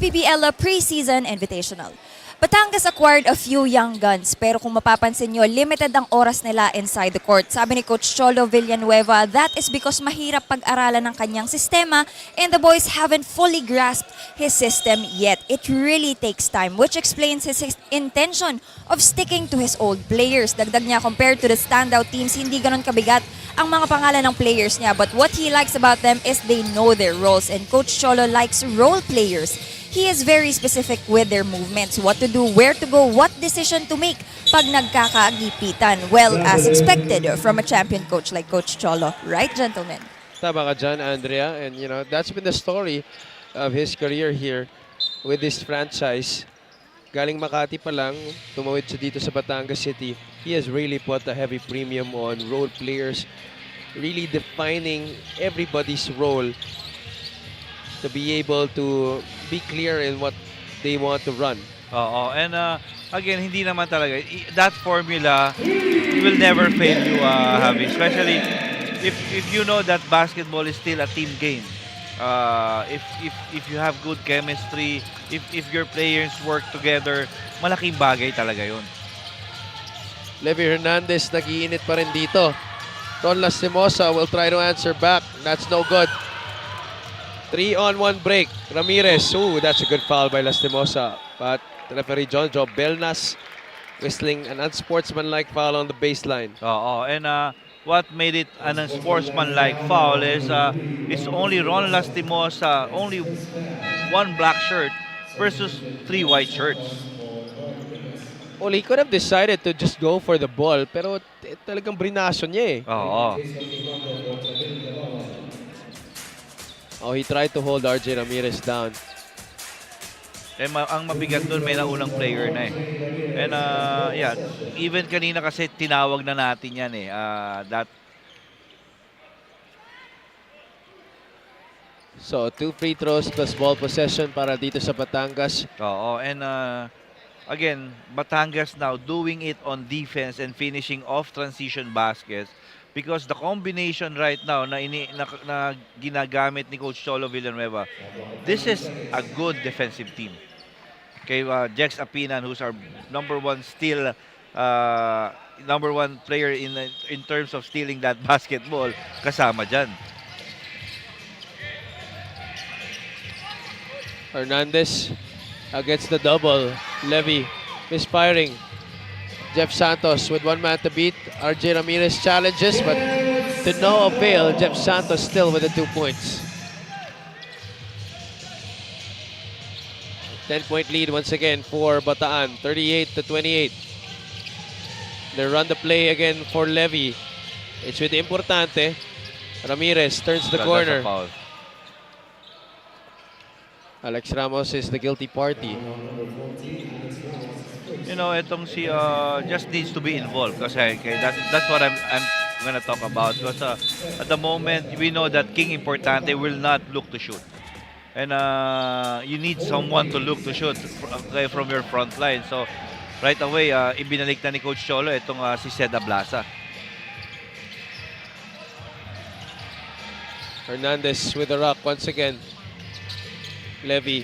[SPEAKER 4] MPBL Preseason Invitational. Batangas acquired a few young guns pero kung mapapansin nyo, limited ang oras nila inside the court. Sabi ni Coach Cholo Villanueva, that is because mahirap pag-aralan ng kanyang sistema and the boys haven't fully grasped his system yet. It really takes time, which explains his intention of sticking to his old players. Dagdag niya, compared to the standout teams, hindi ganon kabigat ang mga pangalan ng players niya. But what he likes about them is they know their roles, and Coach Cholo likes role players. He is very specific with their movements, what to do, where to go, what decision to make pag nagkakagipitan. Well, as expected from a champion coach like Coach Cholo. Right, gentlemen?
[SPEAKER 1] Tama ka dyan, Andrea. And, you know, that's been the story of his career here with this franchise. Galing Makati pa lang, tumawid siya dito sa Batangas City. He has really put a heavy premium on role players, really defining everybody's role to be able to be clear in what they want to run.
[SPEAKER 2] Oo, and again, hindi naman talaga. That formula will never fail you, Javi. Especially if you know that basketball is still a team game. If you have good chemistry, if your players work together, malaking bagay talaga yun.
[SPEAKER 1] Levy Hernandez nag-iinit pa rin dito. Ron Lastimosa will try to answer back. That's no good. 3-on-1 break. Ramirez. Ooh, that's a good foul by Lastimosa. But referee John Belnas whistling an unsportsmanlike foul on the baseline.
[SPEAKER 2] Oo, and what made it an unsportsmanlike foul is it's only Ron Lastimosa, only one black shirt versus three white shirts.
[SPEAKER 1] Well, he could have decided to just go for the ball, pero talagang brinaso niya eh.
[SPEAKER 2] Oo.
[SPEAKER 1] Oh, he tried to hold RJ Ramirez down.
[SPEAKER 2] Ang mabigat doon, may naunang player na eh. And yeah, even kanina kasi tinawag na natin yan eh. That
[SPEAKER 1] So, 2 free throws plus ball possession para dito sa Batangas.
[SPEAKER 2] Oo, and again, Batangas now doing it on defense and finishing off transition baskets because the combination right now na ginagamit ni Coach Cholo Villanueva, this is a good defensive team. Okay, Jex Apinan, who's our number one steal, number one player in terms of stealing that basketball, kasama dyan.
[SPEAKER 1] Hernandez against the double. Levy misfiring. Jeff Santos with one man to beat. RJ Ramirez challenges, but to no avail. Jeff Santos still with the 2 points. 10-point lead once again for Bataan, 38-28. They run the play again for Levy. It's with Importante. Ramirez turns the
[SPEAKER 2] That's a
[SPEAKER 1] corner.
[SPEAKER 2] foul.
[SPEAKER 1] Alex Ramos is the guilty party.
[SPEAKER 2] You know, itong si just needs to be involved kasi okay, that's what I'm gonna talk about because at the moment we know that King Importante will not look to shoot. And you need someone to look to shoot from your front line. So right away, ibinalik na ni Coach Cholo itong si Seda Blasa.
[SPEAKER 1] Hernandez with the rock once again. Levy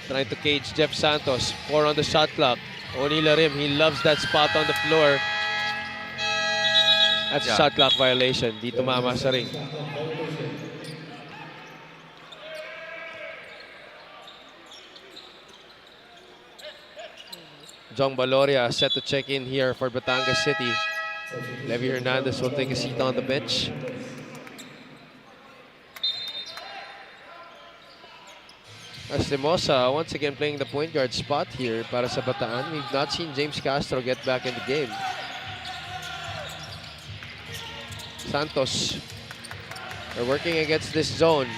[SPEAKER 1] trying to cage Jeff Santos. 4 on the shot clock. O'Neal Arim, he loves that spot on the floor. That's a shot clock violation. Di tumama sa ring. Jong Baloria set to check in here for Batangas City. Levy Hernandez will take a seat on the bench. Lastimosa once again playing the point guard spot here para sa Bataan. We've not seen James Castro get back in the game. Santos, they're working against this zone.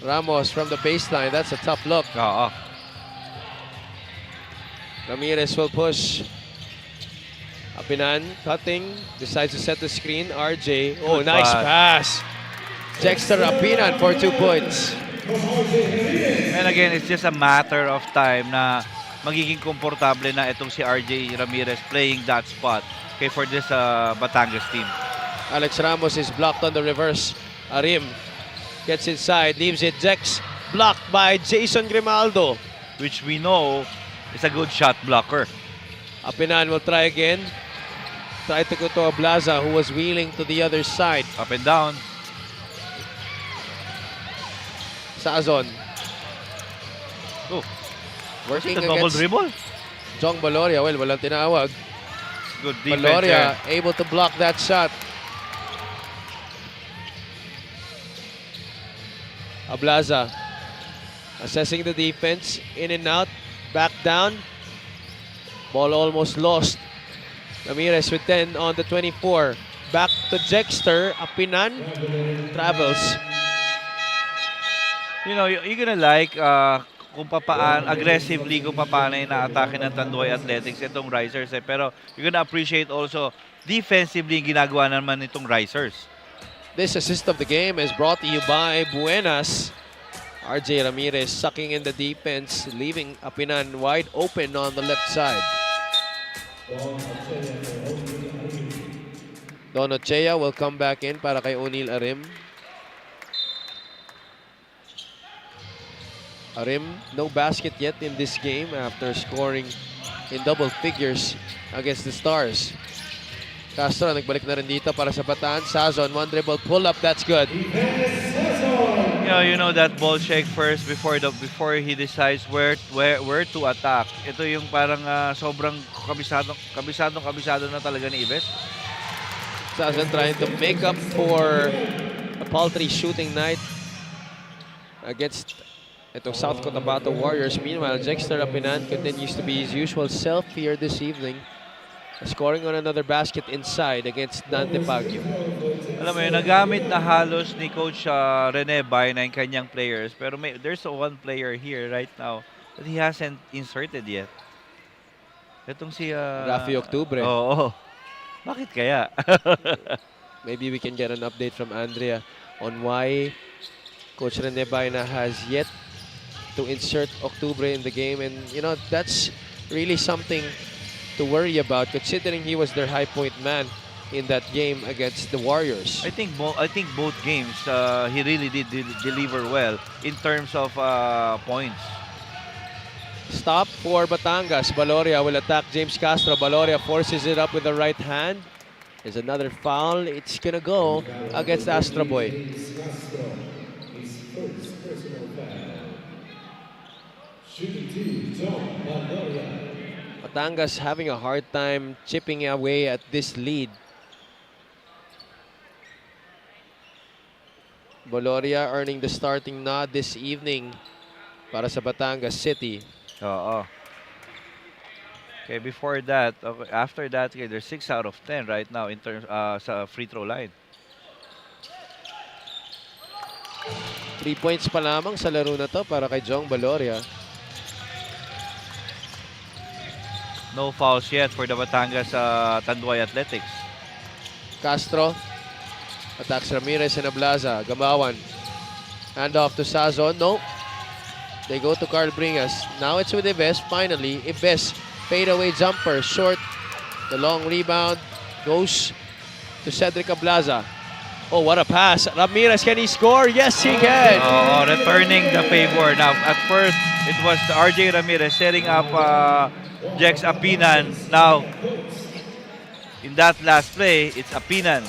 [SPEAKER 1] Ramos from the baseline, that's a tough look.
[SPEAKER 2] Oo.
[SPEAKER 1] Ramirez will push. Apinan cutting, decides to set the screen. RJ, oh,
[SPEAKER 2] Good
[SPEAKER 1] nice
[SPEAKER 2] pass.
[SPEAKER 1] pass. Dexter Apinan for 2 points.
[SPEAKER 2] And again, it's just a matter of time na magiging komportable na itong si RJ Ramirez playing that spot okay, for this Batangas team.
[SPEAKER 1] Alex Ramos is blocked on the reverse. Arim gets inside, leaves it. Jex blocked by Jason Grimaldo.
[SPEAKER 2] Which we know is a good shot blocker.
[SPEAKER 1] Apinan will try again. Try to go to Ablaza, who was wheeling to the other side.
[SPEAKER 2] Up and down.
[SPEAKER 1] Sazon.
[SPEAKER 2] Oh,
[SPEAKER 1] Working
[SPEAKER 2] the double
[SPEAKER 1] against
[SPEAKER 2] dribble.
[SPEAKER 1] Jong Baloria. Well, walang tinawag.
[SPEAKER 2] Good defense
[SPEAKER 1] Baloria
[SPEAKER 2] there.
[SPEAKER 1] able to block that shot. Ablaza assessing the defense. In and out. Back down. Ball almost lost. Ramirez with 10 on the 24. Back to Jexter. Apinan travels.
[SPEAKER 2] You know, you're gonna like kung aggressively kung paano inaatake ng Tanduay Athletics itong Risers eh. Pero you're gonna appreciate also defensively yung ginagawa naman itong Risers.
[SPEAKER 1] This assist of the game is brought to you by Buenas. RJ Ramirez sucking in the defense, leaving Apinan wide open on the left side. Don Ochea will come back in para kay O'Neal Arim. Arim, no basket yet in this game after scoring in double figures against the Stars. Castro nagbalik na rin dito para sa Bataan. Sazon, one dribble pull up, that's good.
[SPEAKER 2] You know that ball shake first before he decides where to attack. Ito yung parang sobrang kabisado na talaga ni Ives.
[SPEAKER 1] Sazan trying to make up for a paltry shooting night against itong South Cotabato Warriors. Meanwhile, Jexter Rapinan continues to be his usual self here this evening, scoring on another basket inside against Dante Baguio.
[SPEAKER 2] Alam mo yun, nagamit na halos ni Coach Rene Baena yung kanyang players. Pero there's one player here right now that he hasn't inserted yet. Itong si...
[SPEAKER 1] Rafi Octubre.
[SPEAKER 2] Oo. Bakit kaya?
[SPEAKER 1] Maybe we can get an update from Andrea on why Coach Rene Baena has yet to insert Octubre in the game. And, you know, that's really something to worry about, considering he was their high point man in that game against the Warriors.
[SPEAKER 2] I think both games he really did deliver well in terms of points.
[SPEAKER 1] Stop for Batangas. Baloria will attack James Castro. Baloria forces it up with the right hand. There's another foul. It's gonna go against Astro Boy. Batangas having a hard time chipping away at this lead. Baloria earning the starting nod this evening para sa Batangas City.
[SPEAKER 2] Oo. Okay, before that, okay, after that, okay, they're 6 out of 10 right now in terms sa free throw line.
[SPEAKER 1] 3 points pa lamang sa laro na to para kay Jong Baloria.
[SPEAKER 2] No fouls yet for the Batangas Tanduay Athletics.
[SPEAKER 1] Castro attacks Ramirez and Ablaza. Gamawan. Hand off to Sazon. No. They go to Carl Bringas. Now it's with Ives. Finally, Ives. Fadeaway jumper. Short. The long rebound goes to Cedric Ablaza. Oh, what a pass. Ramirez, can he score? Yes, he can.
[SPEAKER 2] Returning the favor. Now, at first, it was RJ Ramirez setting up Jex Apinan. Now, in that last play, it's Apinan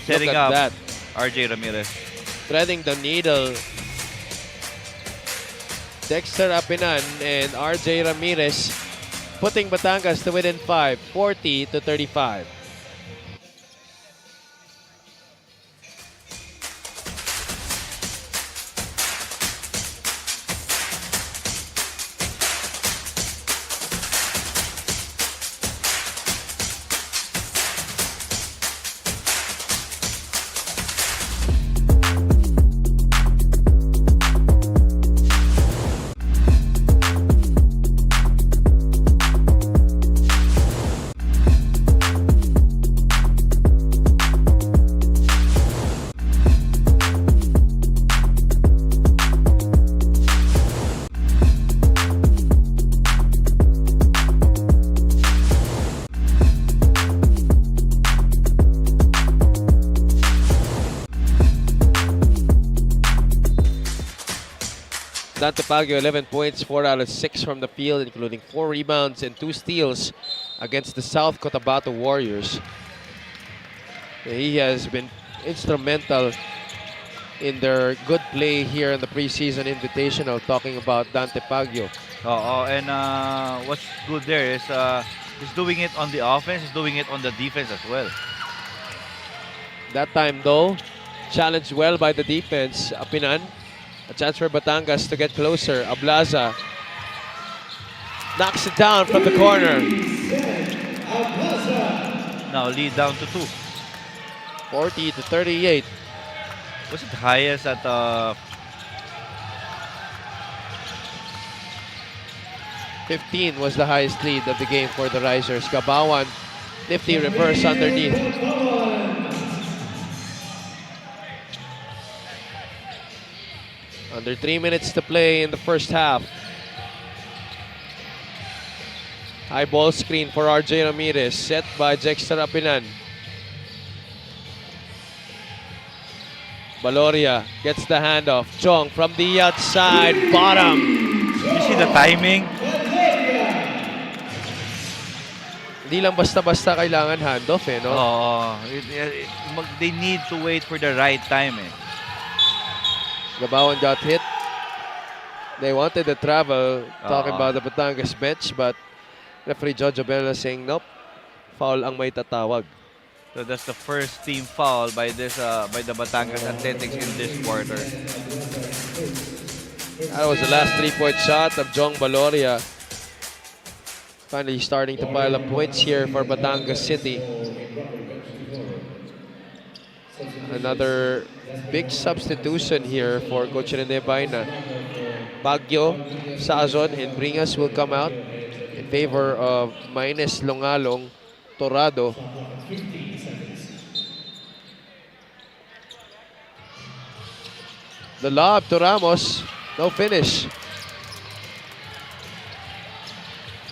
[SPEAKER 2] setting up
[SPEAKER 1] that.
[SPEAKER 2] RJ Ramirez.
[SPEAKER 1] Threading the needle. Dexter Apinan and RJ Ramirez putting Batangas to within 5, 40-35. Dante Baguio, 11 points, 4 out of 6 from the field, including 4 rebounds and 2 steals against the South Cotabato Warriors. He has been instrumental in their good play here in the preseason invitational, talking about Dante Baguio.
[SPEAKER 2] And what's good there is he's doing it on the offense, he's doing it on the defense as well.
[SPEAKER 1] That time though, challenged well by the defense. Apinan, a chance for Batangas to get closer. Ablaza knocks it down from the corner.
[SPEAKER 2] Now lead down to 2.
[SPEAKER 1] 40-38.
[SPEAKER 2] Was it highest at
[SPEAKER 1] 15 was the highest lead of the game for the Risers. Gabawan, nifty reverse underneath. Under 3 minutes to play in the first half. High ball screen for RJ Ramirez, set by Jexter Apinan. Baloria gets the handoff. Chong from the outside, bottom.
[SPEAKER 2] you see the timing?
[SPEAKER 1] Hindi lang basta-basta kailangan handoff eh, no?
[SPEAKER 2] They need to wait for the right time eh.
[SPEAKER 1] Gabawan got hit. They wanted to travel, talking about the Batangas bench, but referee Jojo Bella saying, nope, foul ang may tatawag.
[SPEAKER 2] So that's the first team foul by by the Batangas Athletics in this quarter.
[SPEAKER 1] That was the last three-point shot of Jong Baloria. Finally starting to pile up points here for Batangas City. Another big substitution here for Coach Rene Baina. Baguio, Sazon, and Bringas will come out in favor of Maines Longalong, Torado. The lob to Ramos, no finish.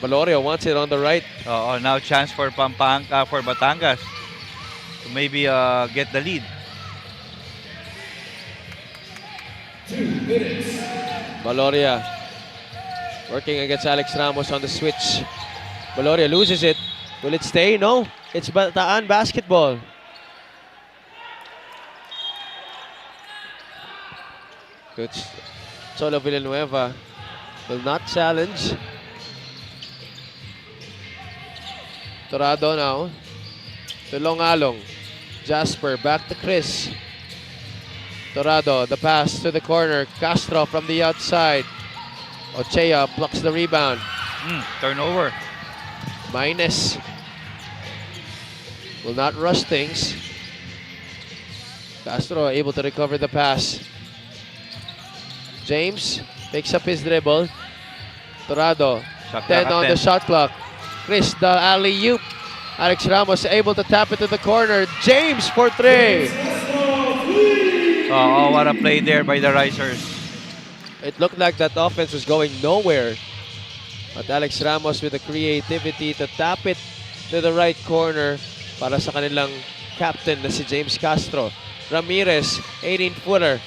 [SPEAKER 1] Baloria wants it on the right.
[SPEAKER 2] Now chance for for Batangas to maybe get the lead.
[SPEAKER 1] Baloria working against Alex Ramos on the switch. Baloria loses it. Will it stay? No. It's Bataan basketball. Coach Cholo Villanueva will not challenge. Torado now to Longalong. Jasper back to Chris. Torado, the pass to the corner. Castro from the outside. Ochea blocks the rebound.
[SPEAKER 2] Turnover.
[SPEAKER 1] Maines will not rush things. Castro able to recover the pass. James picks up his dribble. Torado, 10 on the shot clock. Chris, the alley-oop. Alex Ramos able to tap it to the corner. James for three.
[SPEAKER 2] Oh, what a play there by the Risers.
[SPEAKER 1] It looked like that offense was going nowhere. But Alex Ramos with the creativity to tap it to the right corner para sa kanilang captain na si James Castro. Ramirez, 18-footer.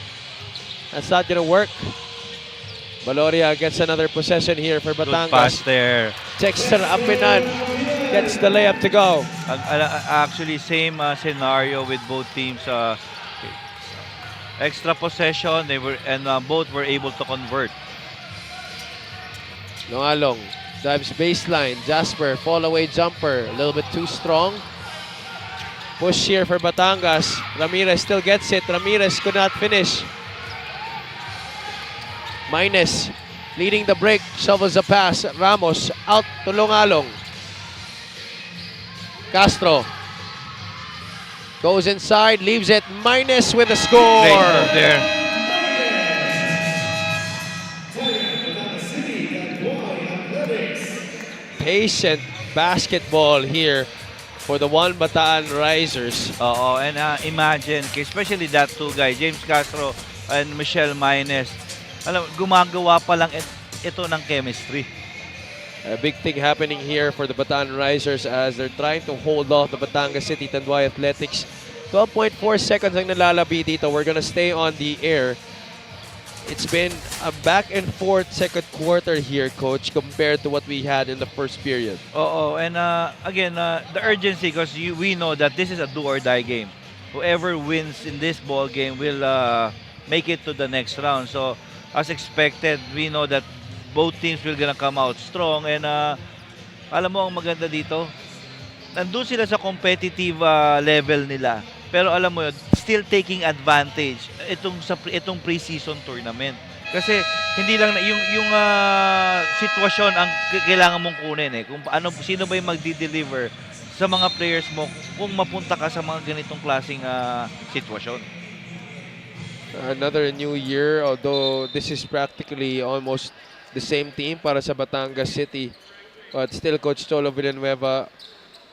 [SPEAKER 1] That's not gonna work. Baloria gets another possession here for Batangas.
[SPEAKER 2] Good pass there.
[SPEAKER 1] Dexter Apinan gets the layup to go.
[SPEAKER 2] Actually, same scenario with both teams. Extra possession, both were able to convert.
[SPEAKER 1] Longalong drives baseline. Jasper, fall away jumper. A little bit too strong. Push here for Batangas. Ramirez still gets it. Ramirez could not finish. Maines leading the break. Shovels a pass. Ramos out to Longalong. Castro goes inside, leaves it. Maines with the score.
[SPEAKER 2] Great move there.
[SPEAKER 1] Patient basketball here for the One Bataan Risers.
[SPEAKER 2] And imagine, especially that two guys, James Castro and Michelle Maines, gumagawa pa lang ito ng chemistry.
[SPEAKER 1] A big thing happening here for the Bataan Risers as they're trying to hold off the Batangas City Tanduay Athletics. 12.4 seconds ang nalalabi dito. We're gonna stay on the air. It's been a back and forth second quarter here, Coach, compared to what we had in the first period.
[SPEAKER 2] And again, the urgency, because we know that this is a do or die game. Whoever wins in this ball game will make it to the next round. So, as expected, we know that both teams will gonna come out strong. And alam mo, ang maganda dito, nandun sila sa competitive level nila. Pero alam mo yun, still taking advantage itong preseason tournament. Kasi hindi lang yung sitwasyon ang kailangan mong kunin kung sino ba yung magdi-deliver sa mga players mo kung mapunta ka sa mga ganitong klaseng sitwasyon.
[SPEAKER 1] Another new year, although this is practically almost the same team para sa Batangas City. But still, Coach Cholo Villanueva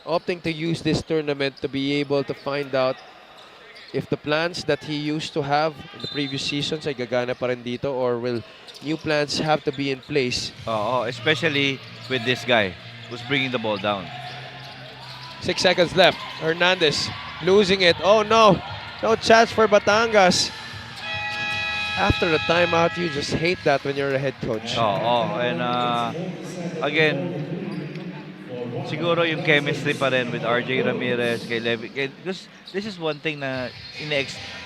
[SPEAKER 1] opting to use this tournament to be able to find out if the plans that he used to have in the previous seasons ay gagana pa rin dito, or will new plans have to be in place.
[SPEAKER 2] Especially with this guy who's bringing the ball down.
[SPEAKER 1] 6 seconds left. Hernandez losing it. Oh no, no chance for Batangas. After the timeout, you just hate that when you're a head coach.
[SPEAKER 2] And again, siguro yung chemistry pa rin with RJ Ramirez, kay Levy. Because this is one thing na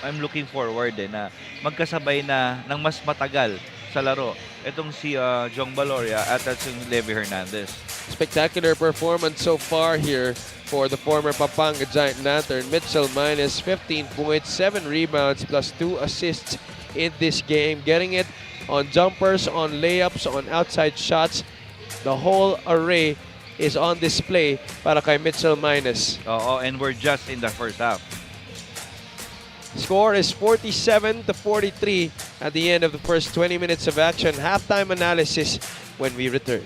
[SPEAKER 2] I'm looking forward na magkasabay na ng mas matagal sa laro. Itong si Jong Baloria at si Levy Hernandez.
[SPEAKER 1] Spectacular performance so far here for the former Pampanga Giant Lantern. Mitchell minus 15 points, 7 rebounds, plus 2 assists in this game. Getting it on jumpers, on layups, on outside shots. The whole array is on display para kay Mitchell minus.
[SPEAKER 2] Oo, and we're just in the first half.
[SPEAKER 1] Score is 47-43 at the end of the first 20 minutes of action. Halftime analysis when we return.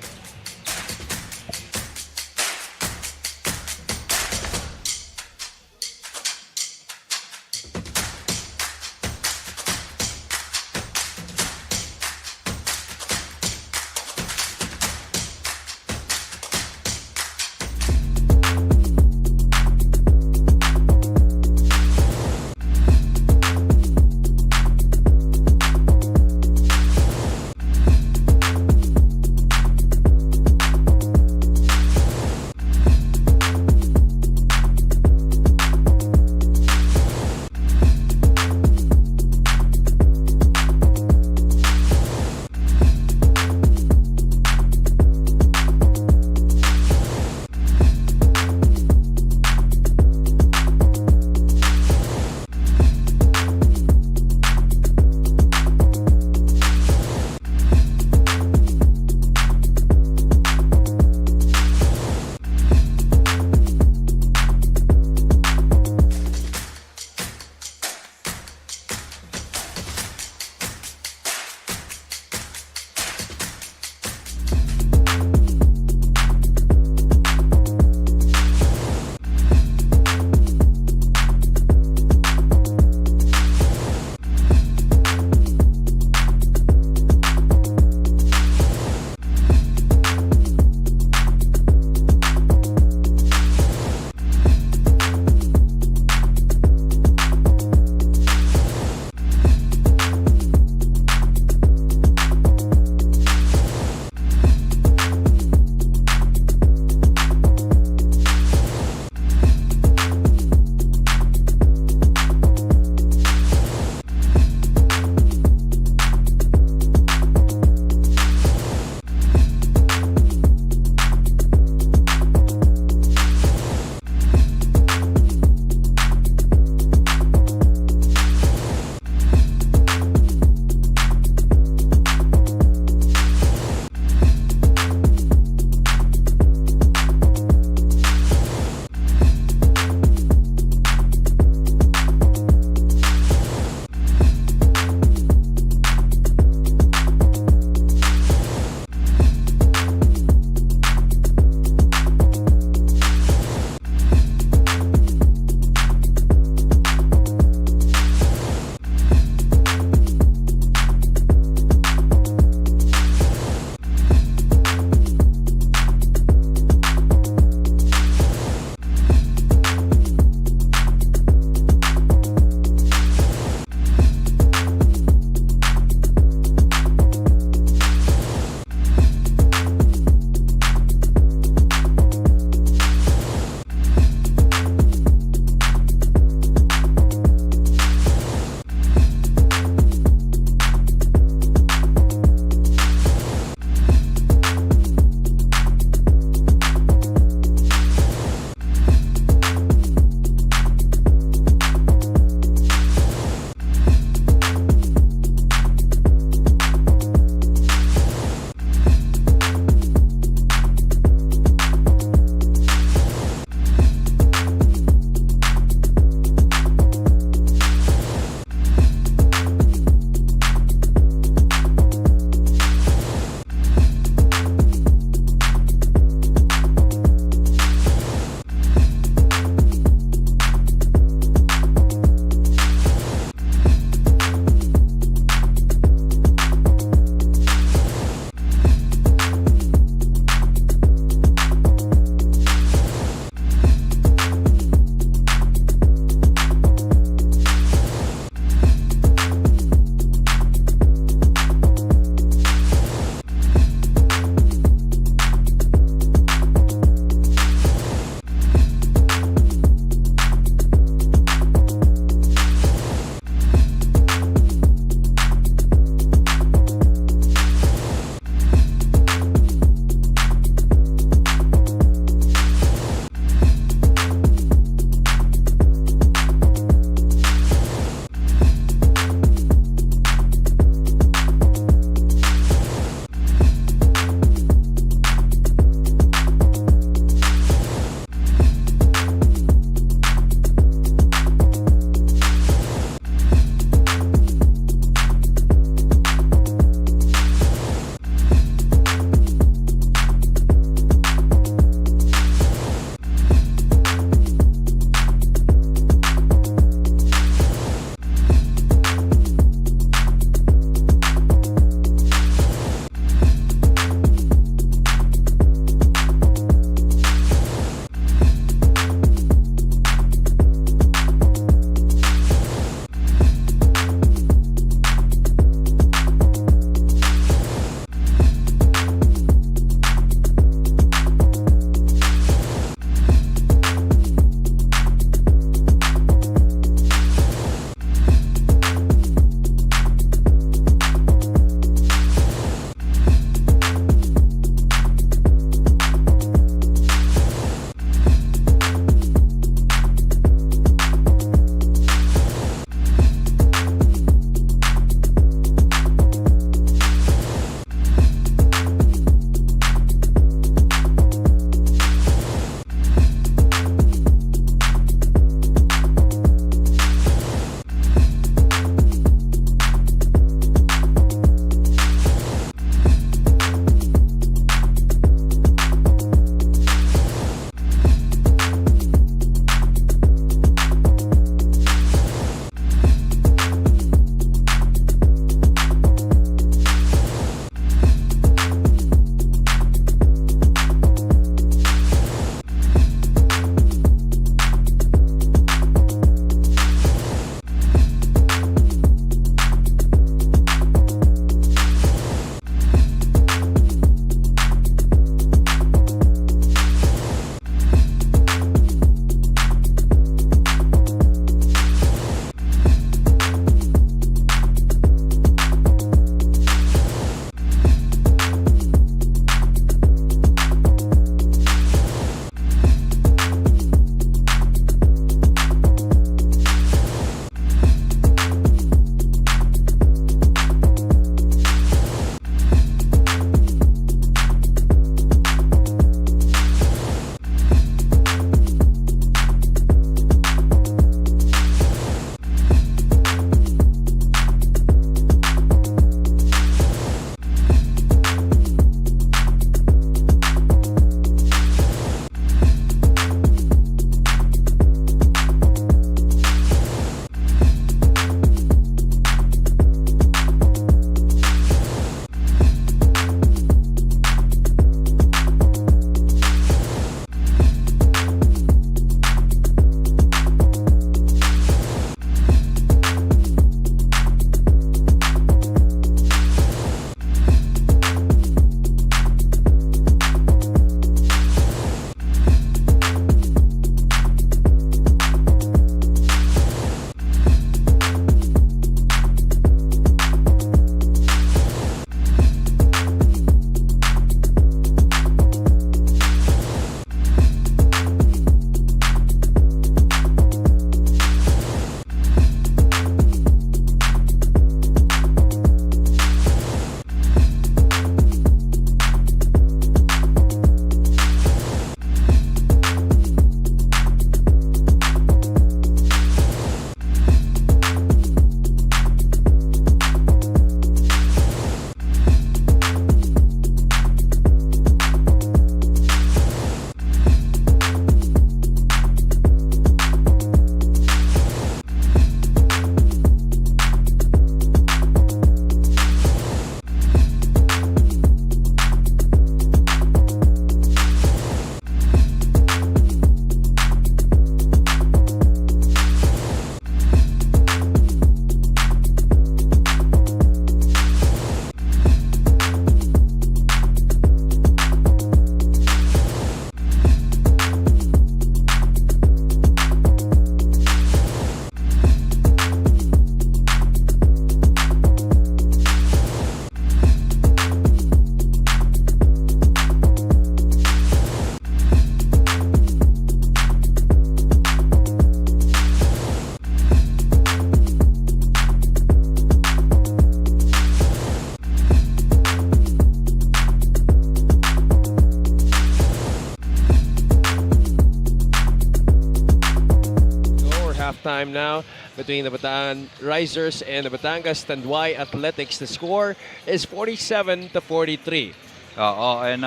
[SPEAKER 1] halftime now between the Bataan Risers and the Batangas Tanduay Athletics. The score is 47-43.
[SPEAKER 2] Oo, and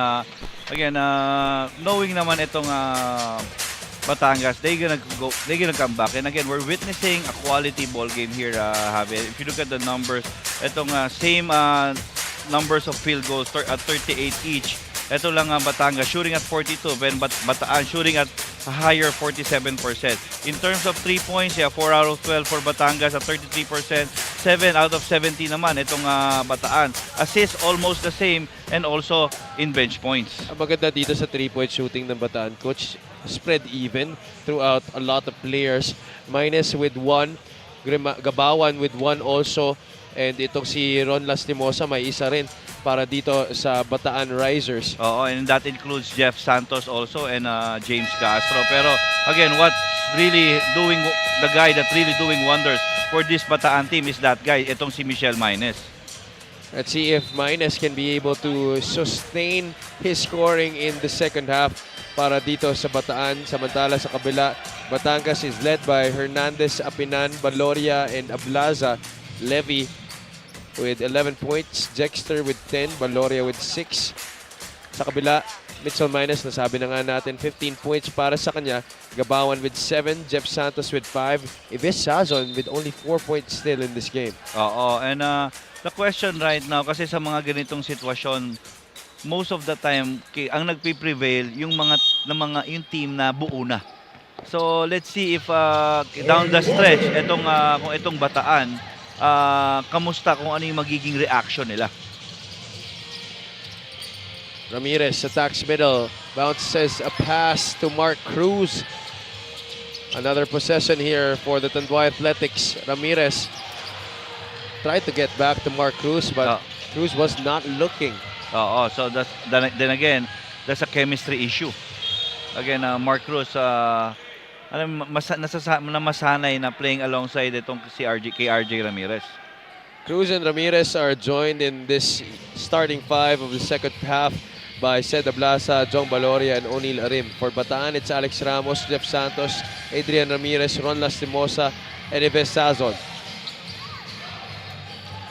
[SPEAKER 2] again, knowing naman itong Batangas, they gonna come back. And again, we're witnessing a quality ball game here, Javi. If you look at the numbers, itong same numbers of field goals at 38 each. Ito lang Batangas shooting at 42, then Bataan shooting at a higher 47%. In terms of 3 points, 4 out of 12 for Batangas at 33%, 7 out of 70 naman itong Bataan. Assist almost the same, and also in bench points.
[SPEAKER 1] Ang maganda dito sa 3-point shooting ng Bataan, Coach, spread even throughout a lot of players. Minus with 1, Gabawan with 1 also, and itong si Ron Lastimosa may isa rin para dito sa Bataan Risers.
[SPEAKER 2] Oo, and that includes Jeff Santos also and James Castro. Pero again, what really doing, the guy that really doing wonders for this Bataan team is that guy, itong si Michel Maines.
[SPEAKER 1] Let's see if Maines can be able to sustain his scoring in the second half para dito sa Bataan. Samantala sa kabila, Batangas is led by Hernandez, Apinan, Baloria, and Ablaza. Levy with 11 points, Jexter with 10, Baloria with 6. Sa kabila, Mitchell Maines, nasabi na nga natin, 15 points para sa kanya. Gabawan with 7, Jeff Santos with 5, Ives Sazon with only 4 points still in this game.
[SPEAKER 2] Oo, and the question right now, kasi sa mga ganitong sitwasyon, most of the time, ang nagpi-prevail yung yung team na buo na. So let's see if down the stretch, kung itong Bataan, kamusta kung ano yung magiging reaction nila.
[SPEAKER 1] Ramirez attacks middle, bounces a pass to Mark Cruz. Another possession here for the Tanduay Athletics. Ramirez tried to get back to Mark Cruz, but Cruz was not looking.
[SPEAKER 2] Oo, so then again, that's a chemistry issue. Again, Mark Cruz, masanay na playing alongside itong si RJ Ramirez.
[SPEAKER 1] Cruz and Ramirez are joined in this starting 5 of the second half by Sed Ablaza, Jong Baloria, and O'Neal Arim. For Bataan, it's Alex Ramos, Jeff Santos, Adrian Ramirez, Ron Lastimosa, and Ives Sazon.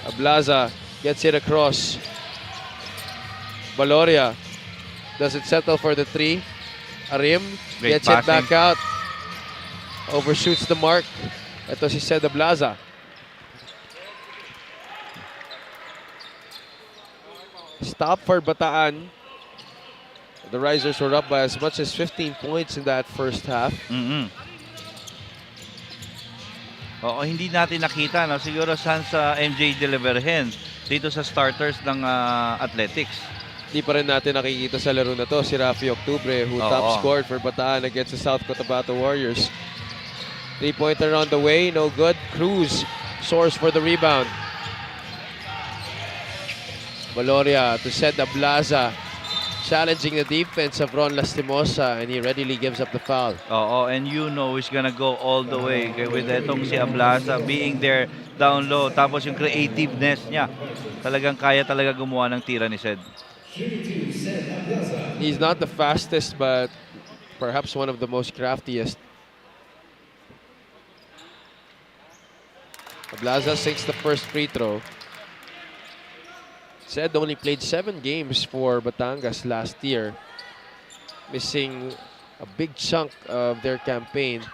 [SPEAKER 1] Ablaza gets it across. Baloria doesn't settle for the 3. Arim
[SPEAKER 2] Great
[SPEAKER 1] gets
[SPEAKER 2] passing.
[SPEAKER 1] it back out. Overshoots the mark. Ito si Sed Ablaza. Stop for Bataan. The Risers were up by as much as 15 points in that first half.
[SPEAKER 2] Oo, hindi natin nakita, no? Siguro saan sa MJ Deliverhen dito sa starters ng Athletics.
[SPEAKER 1] Di pa rin natin nakikita sa laro na to si Rafi Octubre, who top scored for Bataan against the South Cotabato Warriors. 3-pointer on the way, no good. Cruz soars for the rebound. Baloria to Sed Ablaza, challenging the defense of Ron Lastimosa, and he readily gives up the foul.
[SPEAKER 2] Oo, and you know he's gonna go all the way with itong si Ablaza being there down low. Tapos yung creativeness niya, talagang kaya talaga gumawa ng tira ni Sed.
[SPEAKER 1] He's not the fastest, but perhaps one of the most craftiest. Ablaza sinks the first free throw. Sed only played 7 games for Batangas last year, missing a big chunk of their campaign.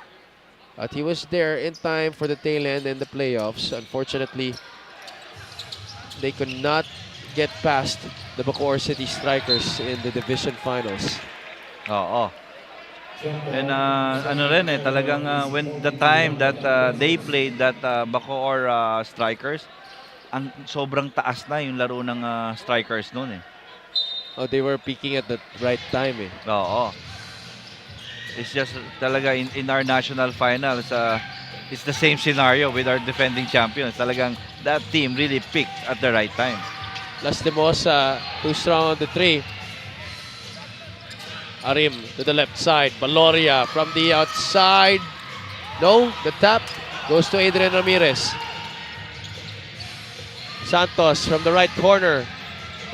[SPEAKER 1] But he was there in time for the tail end in the playoffs. Unfortunately, they could not get past the Bacoor City Strikers in the division finals.
[SPEAKER 2] Oo. And ano rin talagang when the time that they played that Bacoor Strikers, ang sobrang taas na yung laro ng Strikers noon .
[SPEAKER 1] Oh, they were peaking at the right time .
[SPEAKER 2] Oo. It's just talaga in our national finals, it's the same scenario with our defending champions. Talagang that team really picked at the right time.
[SPEAKER 1] Lastimosa, too strong on the 3. Arim to the left side. Baloria from the outside. No, the tap goes to Adrian Ramirez. Santos from the right corner.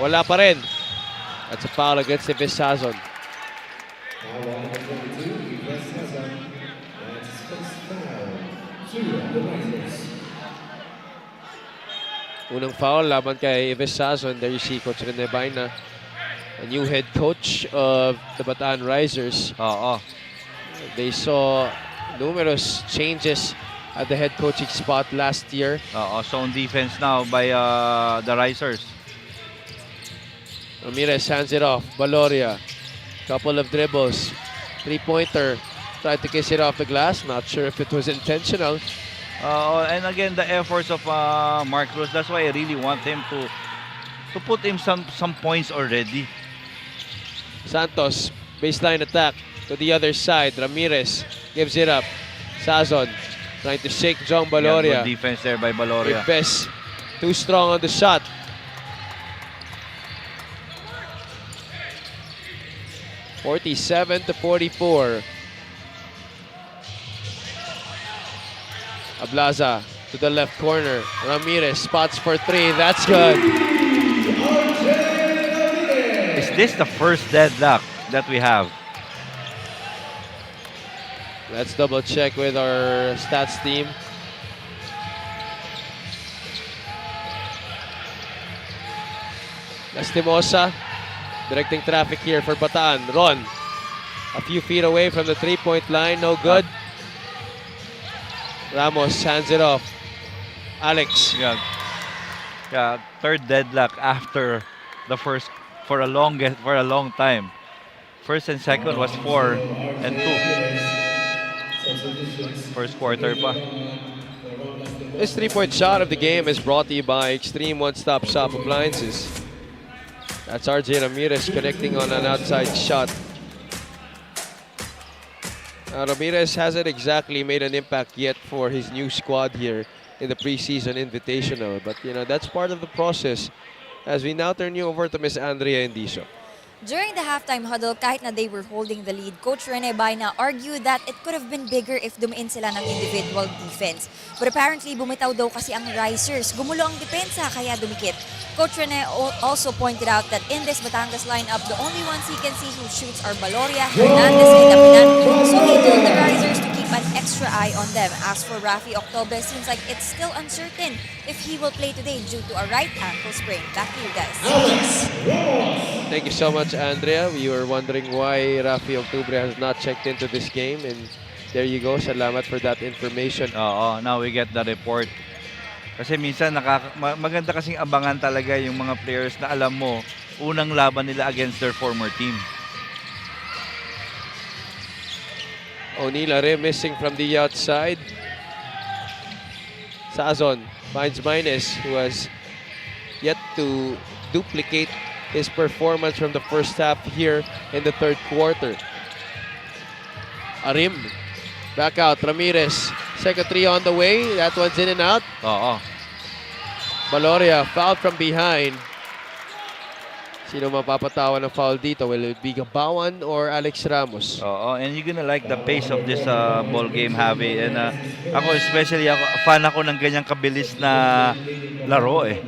[SPEAKER 1] Wala pa rin. That's a foul against Ives Sazon. Unang foul laban kay Ives Sazon. There you see Coach Rene Baina, a new head coach of the Bataan Risers.
[SPEAKER 2] Oo.
[SPEAKER 1] They saw numerous changes at the head coaching spot last year.
[SPEAKER 2] Oo, zone defense now by the Risers.
[SPEAKER 1] Ramirez hands it off. Valoria, couple of dribbles. Three-pointer. Tried to kiss it off the glass. Not sure if it was intentional.
[SPEAKER 2] And again, the efforts of Mark Cruz. That's why I really want him to put him some points already.
[SPEAKER 1] Santos, baseline attack to the other side. Ramirez gives it up. Sazon trying to shake John
[SPEAKER 2] Yeah,
[SPEAKER 1] Valoria.
[SPEAKER 2] good defense there by Valoria.
[SPEAKER 1] Ives too strong on the shot. (47-44). Ablaza to the left corner. Ramirez spots for three. That's good.
[SPEAKER 2] Is this the first deadlock that we have?
[SPEAKER 1] Let's double check with our stats team. Lastimosa directing traffic here for Bataan. Ron, a few feet away from the three-point line. No good. Ramos hands it off. Alex.
[SPEAKER 2] Yeah. Yeah, third deadlock after the first for a long time. First and second was 4 and 2. First quarter pa.
[SPEAKER 1] This three-point shot of the game is brought to you by Extreme One-Stop Shop Appliances. That's RJ Ramirez connecting on an outside shot. Ramirez hasn't exactly made an impact yet for his new squad here in the preseason invitational. But, you know, that's part of the process as we now turn you over to Miss Andrea Indiso.
[SPEAKER 4] During the halftime huddle, kahit na they were holding the lead, Coach Rene Baina argued that it could have been bigger if dumiin sila ng individual defense. But apparently, bumitaw daw kasi ang Risers. Gumulo ang depensa, kaya dumikit. Coach Rene also pointed out that in this Batangas lineup, the only ones he can see who shoots are Valoria, Hernandez, and Dapinan. So he told the Risers to keep an extra eye on them. As for Rafi October, seems like it's still uncertain if he will play today due to a right ankle sprain. Back to you guys.
[SPEAKER 1] Thank you so much, Andrea. We were wondering why Rafi Octubre has not checked into this game, and there you go. Salamat for that information.
[SPEAKER 2] Oo, now we get the report. Kasi minsan maganda kasing abangan talaga yung mga players na alam mo, unang laban nila against their former team.
[SPEAKER 1] O'Neal missing from the outside. Sazon finds Maines, who has yet to duplicate his performance from the first half here in the third quarter. Arim, back out. Ramirez, second three on the way. That one's in and out.
[SPEAKER 2] Oo.
[SPEAKER 1] Valoria fouled from behind. Sino mapapatawan ng foul dito? Will it be Gabawan or Alex Ramos?
[SPEAKER 2] Oo, and you're gonna like the pace of this ball game, Javi. And ako especially, fan ako ng ganyang kabilis na laro eh.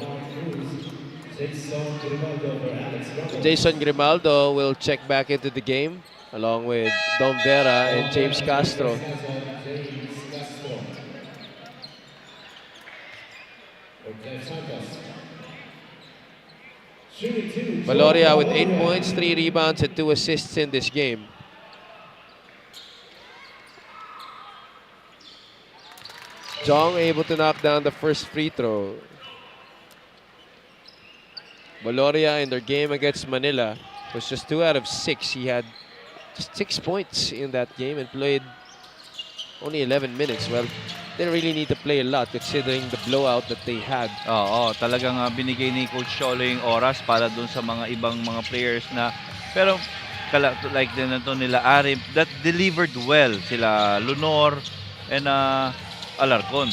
[SPEAKER 1] Jason Grimaldo will check back into the game along with Dom Vera and James Castro. Valoria with 8 points, 3 rebounds, and 2 assists in this game. Jong able to knock down the first free throw. Valoria in their game against Manila was just 2 out of 6. He had just 6 points in that game and played only 11 minutes. Well, they really need to play a lot considering the blowout that they had.
[SPEAKER 2] Oo, talagang binigay ni Coach Cholo yung oras para dun sa mga ibang mga players na pero like din ito nila Arim that delivered well, sila Lunor and Alarcon.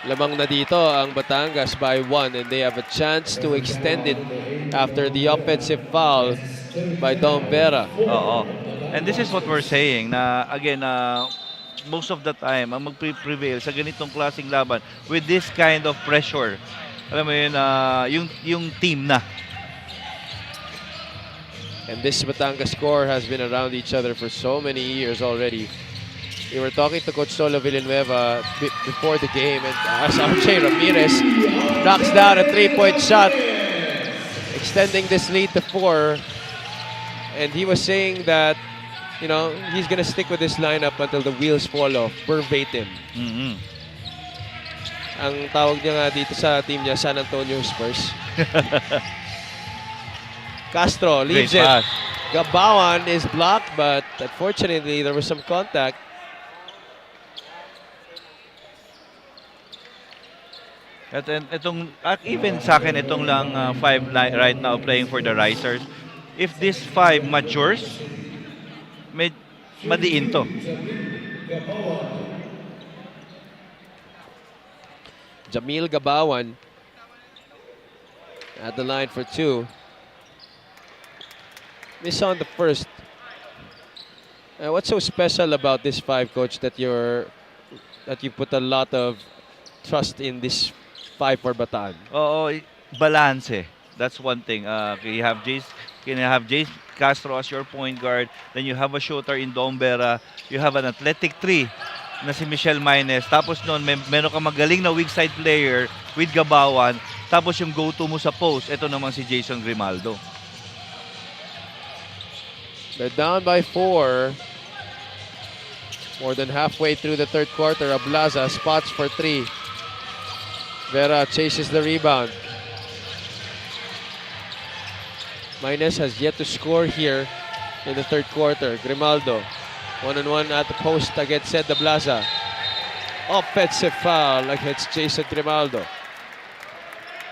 [SPEAKER 1] Lamang na dito ang Batangas by 1 and they have a chance to extend it after the offensive foul by Dom Vera.
[SPEAKER 2] Oo. And this is what we're saying na again most of the time ang magpre-prevail sa ganitong klaseng laban with this kind of pressure. Alam mo yun, yung team na.
[SPEAKER 1] And this Batangas core has been around each other for so many years already. We were talking to Coach Solo Villanueva before the game, and as RJ Ramirez knocks down a three-point shot, extending this lead to 4. And he was saying that, you know, he's gonna stick with this lineup until the wheels fall off, verbatim. Ang tawag niya nga dito sa team niya, San Antonio Spurs. Castro leaves
[SPEAKER 2] Great
[SPEAKER 1] it.
[SPEAKER 2] pass.
[SPEAKER 1] Gabawan is blocked, but unfortunately there was some contact.
[SPEAKER 2] At even sa akin, itong lang 5 right now playing for the Risers. If this 5 matures, madiin to.
[SPEAKER 1] Jamil Gabawan at the line for 2. Miss on the first. What's so special about this 5, Coach, that you put a lot of trust in this 5 for Bataan?
[SPEAKER 2] Oo, balance eh. That's one thing. You have Jace Castro as your point guard. Then you have a shooter in Dombera. You have an athletic 3 na si Michelle Maynez. Tapos noon, meron ka magaling na weak side player with Gabawan. Tapos yung go-to mo sa post, ito naman si Jason Grimaldo.
[SPEAKER 1] They're down by 4. More than halfway through the third quarter. Ablaza spots for 3. Vera chases the rebound. Maynez has yet to score here in the third quarter. Grimaldo, one-on-one at the post against Sed Ablaza. Offensive foul against Jason Grimaldo.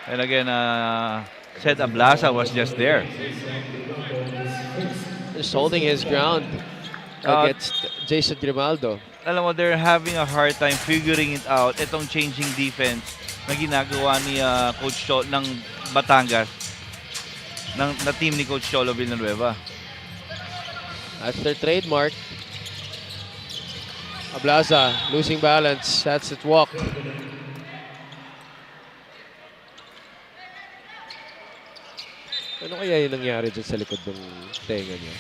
[SPEAKER 2] And again, Sed Ablaza was just there.
[SPEAKER 1] Just holding his ground against Jason Grimaldo.
[SPEAKER 2] Alam mo, they're having a hard time figuring it out. Itong changing defense na ginagawa ni Coach Cho ng Batangas, na team ni Coach Cholo Villanueva.
[SPEAKER 1] That's their trademark. Ablaza losing balance. That's it. Walk. Ano kaya yung nangyari dyan sa likod ng tenga niya?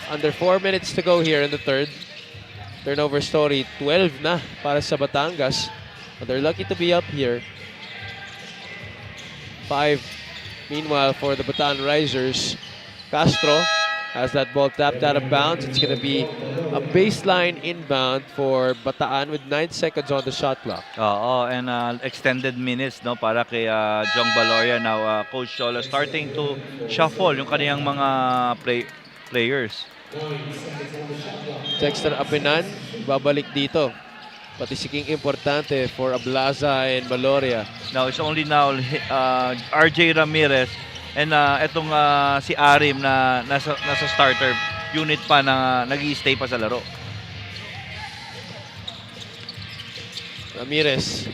[SPEAKER 1] Under 4 minutes to go here in the third. Turnover story, 12 na para sa Batangas. But they're lucky to be up here. 5, meanwhile, for the Bataan Risers. Castro has that ball tapped out of bounds. It's going to be a baseline inbound for Bataan with 9 seconds on the shot clock.
[SPEAKER 2] Oo, and extended minutes no para kay Jong Baloria. Now, Coach Cholo starting to shuffle yung kaniyang mga players.
[SPEAKER 1] Dexter Apinan, babalik dito. Pati si King importante for Ablaza and Baloria.
[SPEAKER 2] Now, it's only now RJ Ramirez and etong si Arim na nasa starter unit pa na nag-i-stay pa sa laro.
[SPEAKER 1] Ramirez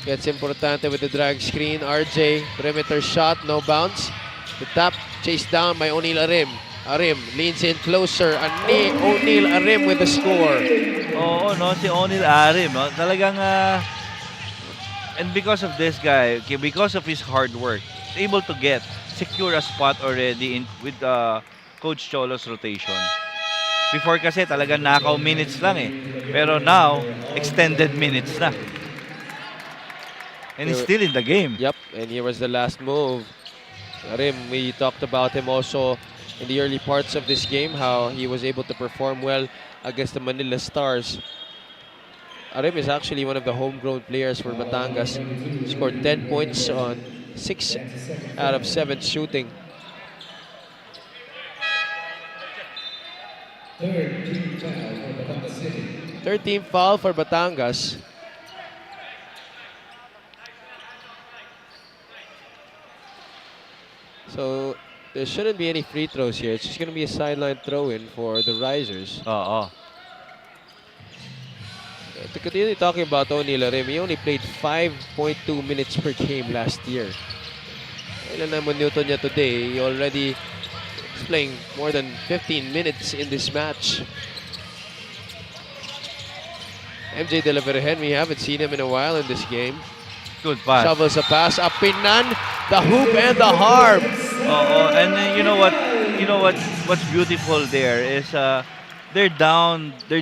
[SPEAKER 1] gets importante with the drag screen. RJ, perimeter shot, no bounce. The tap, chased down by O'Neal Arim. Arim leans in closer. O'Neal Arim with the score.
[SPEAKER 2] Oo, no, si O'Neal Arim, no, talagang and because of this guy, because of his hard work, he's able to secure a spot already with Coach Cholo's rotation. Before kasi talagang knockout minutes lang eh. Pero now, extended minutes na. And he's still in the game.
[SPEAKER 1] Yep, and here was the last move. Arim, we talked about him also in the early parts of this game, how he was able to perform well against the Manila Stars. Arim is actually one of the homegrown players for Batangas. He scored 10 points on 6 out of 7 shooting. Third team foul for Batangas. So there shouldn't be any free throws here. It's just going to be a sideline throw-in for the Risers.
[SPEAKER 2] Oo.
[SPEAKER 1] To continue talking about O'Neal Arim, he only played 5.2 minutes per game last year. Ilan naman Newton niya today? He already is playing more than 15 minutes in this match. MJ De La Virgen, we haven't seen him in a while in this game.
[SPEAKER 2] Good pass.
[SPEAKER 1] Shovels a pass. Apinan, the hoop and the harm.
[SPEAKER 2] Oo, and you know what? you know what's beautiful there is they're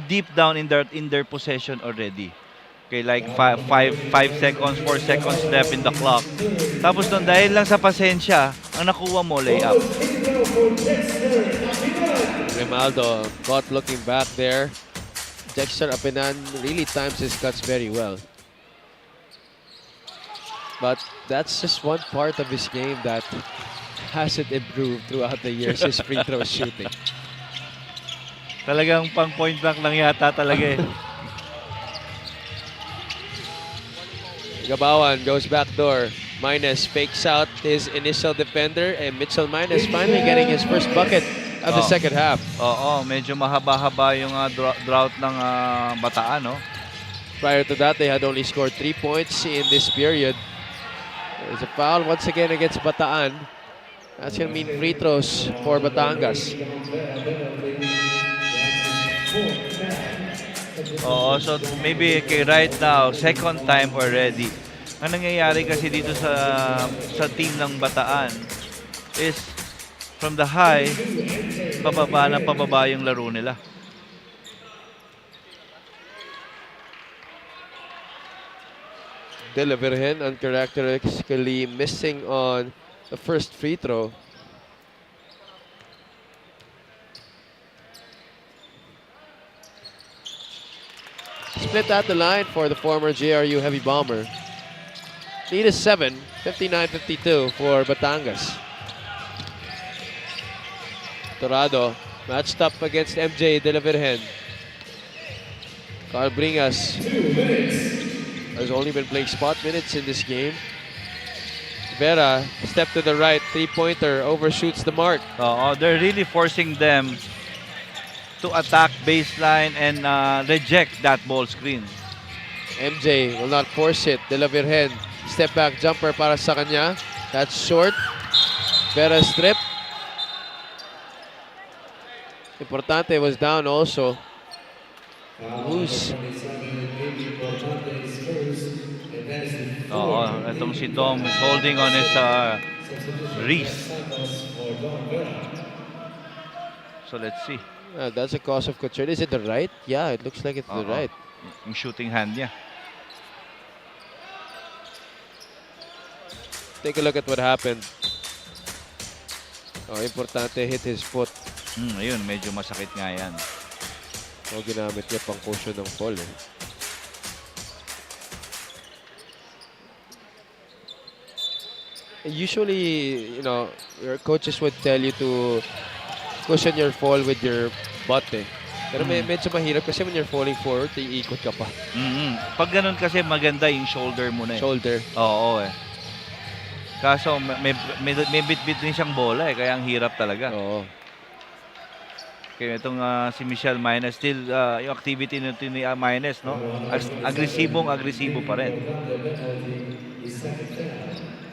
[SPEAKER 2] deep down in their possession already. Okay, like 5 seconds, 4 seconds left in the clock. Tapos doon, dahil lang sa pasensya, ang nakuha mo, layup.
[SPEAKER 1] Grimaldo caught looking back there. Dexter Apinan really times his cuts very well. But that's just one part of his game that hasn't improved throughout the years, his free throw shooting.
[SPEAKER 2] Talagang pang point blank lang yata talaga eh.
[SPEAKER 1] Gabawan goes backdoor. Minus fakes out his initial defender, and Mitchell Minus finally getting his first bucket of the second half.
[SPEAKER 2] Oo, medyo mahaba-haba yung drought ng Bataan, no?
[SPEAKER 1] Prior to that, they had only scored 3 points in this period. There's a foul once again against Bataan. That's going to mean free throws for Batangas.
[SPEAKER 2] Oo, so maybe right now, second time already. Ang nangyayari kasi dito sa team ng Bataan is from the high, pababa yung laro nila.
[SPEAKER 1] De La Virgen uncharacteristically missing on the first free throw. Split at the line for the former JRU heavy bomber. Lead is 7, 59-52 for Batangas. Torado matched up against MJ De La Virgen. Carl Bringas has only been playing spot minutes in this game. Vera, step to the right, three-pointer, overshoots the mark.
[SPEAKER 2] They're really forcing them to attack baseline and reject that ball screen.
[SPEAKER 1] MJ will not force it. De La Virgen, step back jumper para sa kanya. That's short. Vera strip. Importante was down also. Who's?
[SPEAKER 2] Itong si Dom is holding on his wrist. So let's see.
[SPEAKER 1] That's a cause of concern. Is it the right? Yeah, it looks like it's the right.
[SPEAKER 2] Yung shooting hand niya.
[SPEAKER 1] Take a look at what happened. Importante hit his foot.
[SPEAKER 2] Ayun, medyo masakit nga yan.
[SPEAKER 1] Ginamit niya pang cushion ng fall eh. Usually, you know, your coaches would tell you to cushion your fall with your butt eh. Pero medyo mahirap kasi when you're falling forward, iikot ka pa.
[SPEAKER 2] Pag ganun kasi maganda yung shoulder mo na eh.
[SPEAKER 1] Shoulder.
[SPEAKER 2] Oo eh. Kaso may bit-bit din siyang bola eh, kaya ang hirap talaga.
[SPEAKER 1] Oo.
[SPEAKER 2] Kaya itong si Michelle Minus, still yung activity nito ni Minus, no? Agresibo pa rin.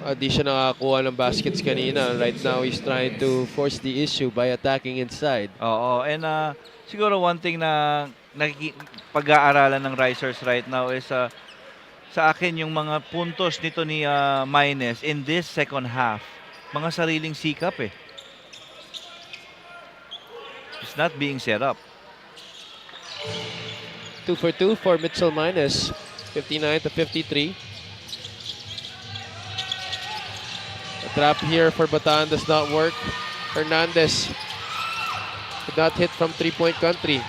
[SPEAKER 1] Di siya nakakuha ng baskets kanina. Right now, he's trying to force the issue by attacking inside.
[SPEAKER 2] Oo, and siguro one thing na pag-aaralan ng Risers right now is sa akin yung mga puntos nito ni Minus in this second half, mga sariling sikap eh. It's not being set up.
[SPEAKER 1] 2 for 2 for Mitchell Minus. 59-53. The trap here for Bataan does not work. Hernandez could not hit from three-point country.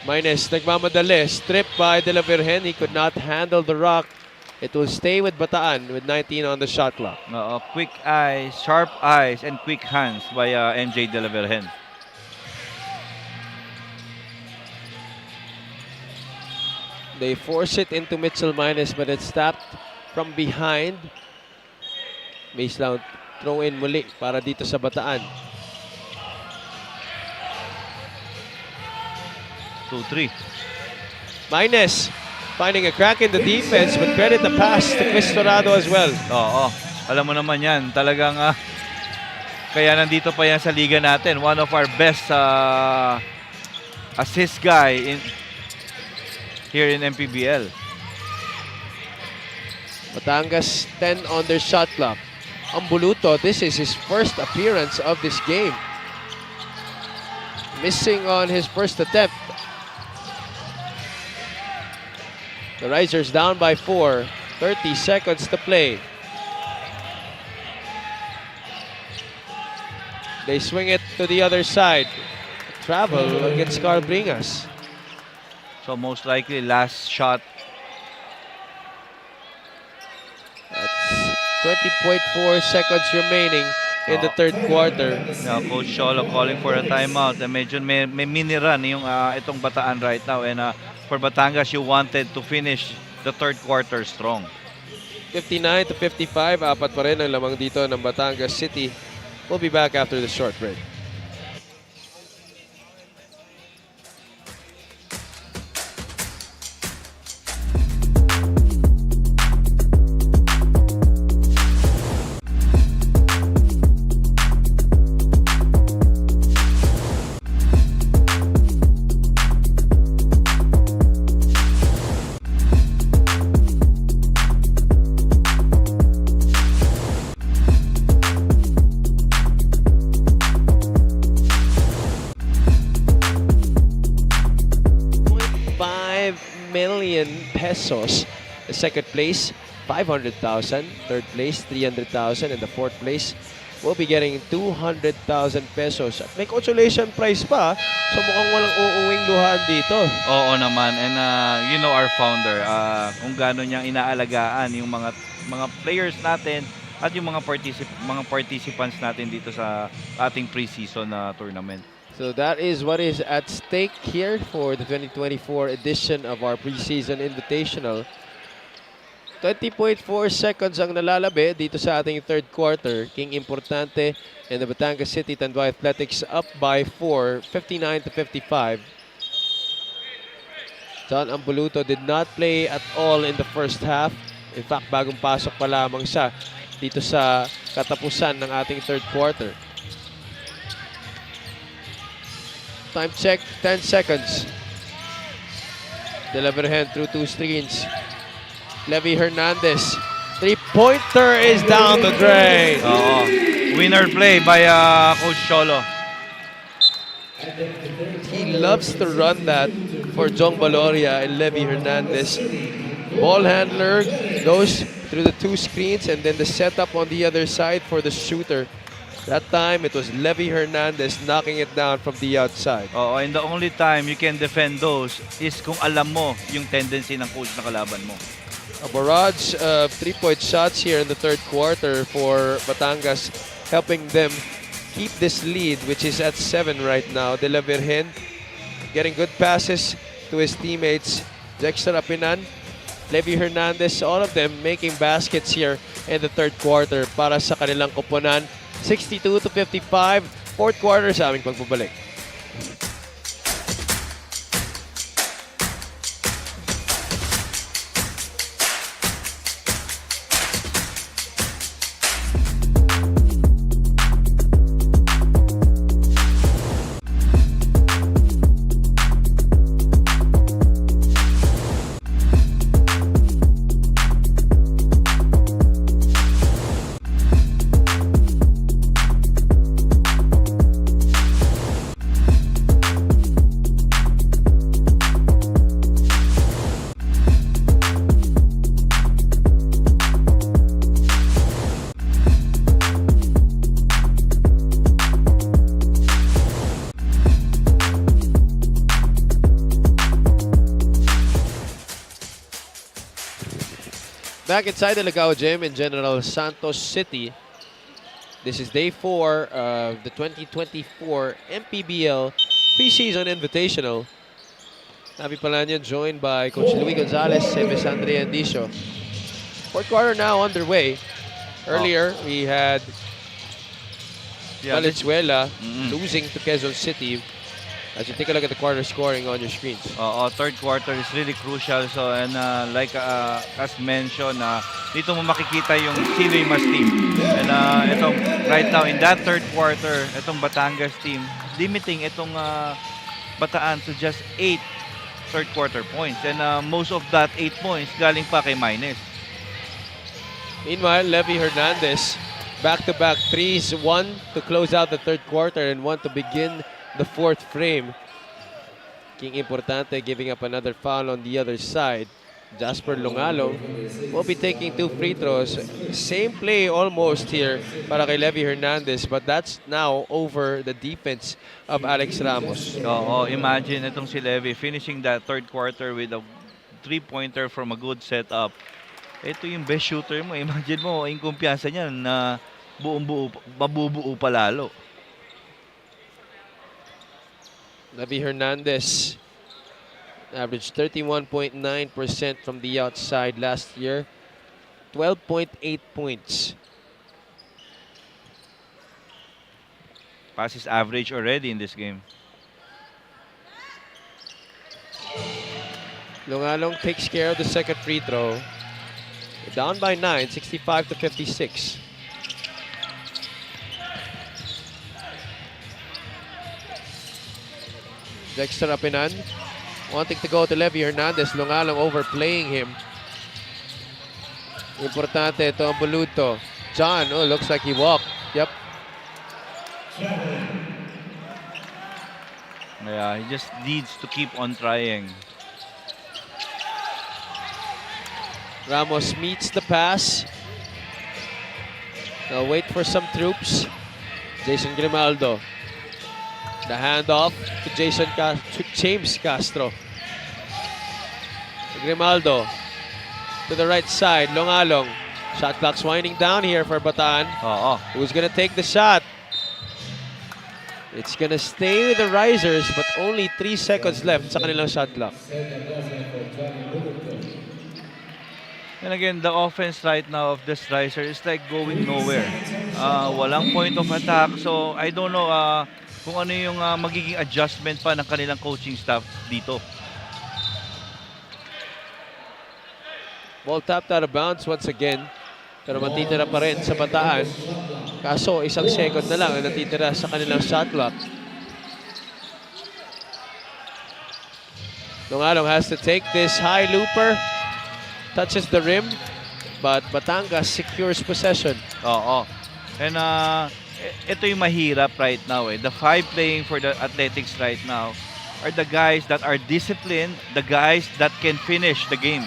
[SPEAKER 1] Minus nagmamadali. Stripped by De La Virgen. He could not handle the rock. It will stay with Bataan with 19 on the shot clock.
[SPEAKER 2] Quick eyes, sharp eyes, and quick hands by MJ De La Virgen.
[SPEAKER 1] They force it into Mitchell Minus, but it's tapped from behind. Baseline throw in muli para dito sa Bataan.
[SPEAKER 2] 2-3.
[SPEAKER 1] Minus finding a crack in the defense, but credit the pass to Chris Torado as well.
[SPEAKER 2] Alam mo naman yan, talagang kaya nandito pa yan sa liga natin. One of our best assist guy here in MPBL.
[SPEAKER 1] Batangas 10 on their shot clock. Ambuluto, this is his first appearance of this game. Missing on his first attempt. The Risers down by 4. 30 seconds to play. They swing it to the other side. Travel against Carl Bringas.
[SPEAKER 2] So most likely last shot.
[SPEAKER 1] That's 20.4 seconds remaining in the third quarter.
[SPEAKER 2] Now, Coach Cholo calling for a timeout. Medyo may mini run yung itong Bataan right now. And for Batangas, you wanted to finish the third quarter strong.
[SPEAKER 1] 59 to 55, apat pa rin ang lamang dito ng Batangas City. We'll be back after the short break. Pesos. The second place, 500,000. Third place, 300,000. And the fourth place will be getting 200,000 pesos. At may consolation prize pa. So mukhang walang uuwing luhaan dito.
[SPEAKER 2] Oo naman. And you know our founder, kung gaano niyang inaalagaan yung mga players natin at yung mga participants natin dito sa ating preseason tournament.
[SPEAKER 1] So that is what is at stake here for the 2024 edition of our preseason invitational. 20.4 seconds ang nalalabi dito sa ating third quarter. King Importante and the Batangas City Tanduay Athletics up by 4, 59 to 55. John Ambuluto did not play at all in the first half. In fact, bagong pasok pa lamang siya dito sa katapusan ng ating third quarter. Time check, 10 seconds. Deliverhen through two screens. Levy Hernandez. Three-pointer is down the drain.
[SPEAKER 2] Winner play by Coach Cholo.
[SPEAKER 1] He loves to run that for Jong Baloria and Levy Hernandez. Ball handler goes through the two screens and then the setup on the other side for the shooter. That time, it was Levy Hernandez knocking it down from the outside.
[SPEAKER 2] And the only time you can defend those is kung alam mo yung tendency ng coach na kalaban mo.
[SPEAKER 1] A barrage of three-point shots here in the third quarter for Batangas, helping them keep this lead, which is at 7 right now. De La Virgen getting good passes to his teammates. Dexter Apinan, Levy Hernandez, all of them making baskets here in the third quarter para sa kanilang koponan. 62 to 55, fourth quarter sa aming pagbabalik. Back inside the Lagao Gym in General Santos City. This is day 4 of the 2024 MPBL Preseason Invitational. Navi Palanyan joined by Coach Luis Gonzalez and Miss Andrea Andicio. Fourth quarter now underway. Earlier, we had Valenzuela losing to Quezon City. As you take a look at the quarter scoring on your screens.
[SPEAKER 2] Third quarter is really crucial. So, and like as mentioned, dito mo makikita yung sino yung mas team. And itong right now in that third quarter, itong Batangas team limiting itong Bataan to just 8 third quarter points. And most of that 8 points galing pa kay Minus.
[SPEAKER 1] Meanwhile, Levy Hernandez back-to-back threes, one to close out the third quarter and one to begin the fourth frame. King Importante giving up another foul on the other side. Jasper Lungalong will be taking 2 free throws. Same play almost here para kay Levy Hernandez, but that's now over the defense of Alex Ramos.
[SPEAKER 2] Oo, imagine itong si Levy finishing that third quarter with a three-pointer from a good setup. Ito yung best shooter mo. Imagine mo, yung kumpiyansa niya na buong-buo, mabubuo pa lalo.
[SPEAKER 1] Levy Hernandez averaged 31.9% from the outside last year. 12.8 points.
[SPEAKER 2] Passes average already in this game.
[SPEAKER 1] Lungalong takes care of the second free throw. Down by 9, 65 to 56. Dexter Apinan wanting to go to Levy Hernandez. Lungalong overplaying him. Importante ito ang Buluto. John, oh, looks like he walked. Yep.
[SPEAKER 2] Yeah, he just needs to keep on trying.
[SPEAKER 1] Ramos meets the pass. They'll wait for some troops. Jason Grimaldo. The handoff to James Castro. Grimaldo to the right side. Lungalong. Shot clock's winding down here for Bataan.
[SPEAKER 2] Oo.
[SPEAKER 1] Who's gonna take the shot? It's gonna stay with the Risers, but only 3 seconds left sa kanilang shot clock.
[SPEAKER 2] And again, the offense right now of this Riser is like going nowhere. Walang point of attack. So, I don't know kung ano yung magiging adjustment pa ng kanilang coaching staff dito.
[SPEAKER 1] Ball tapped out of bounds once again. Pero matitira pa rin sa Bataan. Kaso, 1 second na lang ang natitira sa kanilang shot clock. Lungalong has to take this high looper. Touches the rim, but Batangas secures possession.
[SPEAKER 2] Oo. And ito yung mahirap right now. The 5 playing for the Athletics right now are the guys that are disciplined, the guys that can finish the game.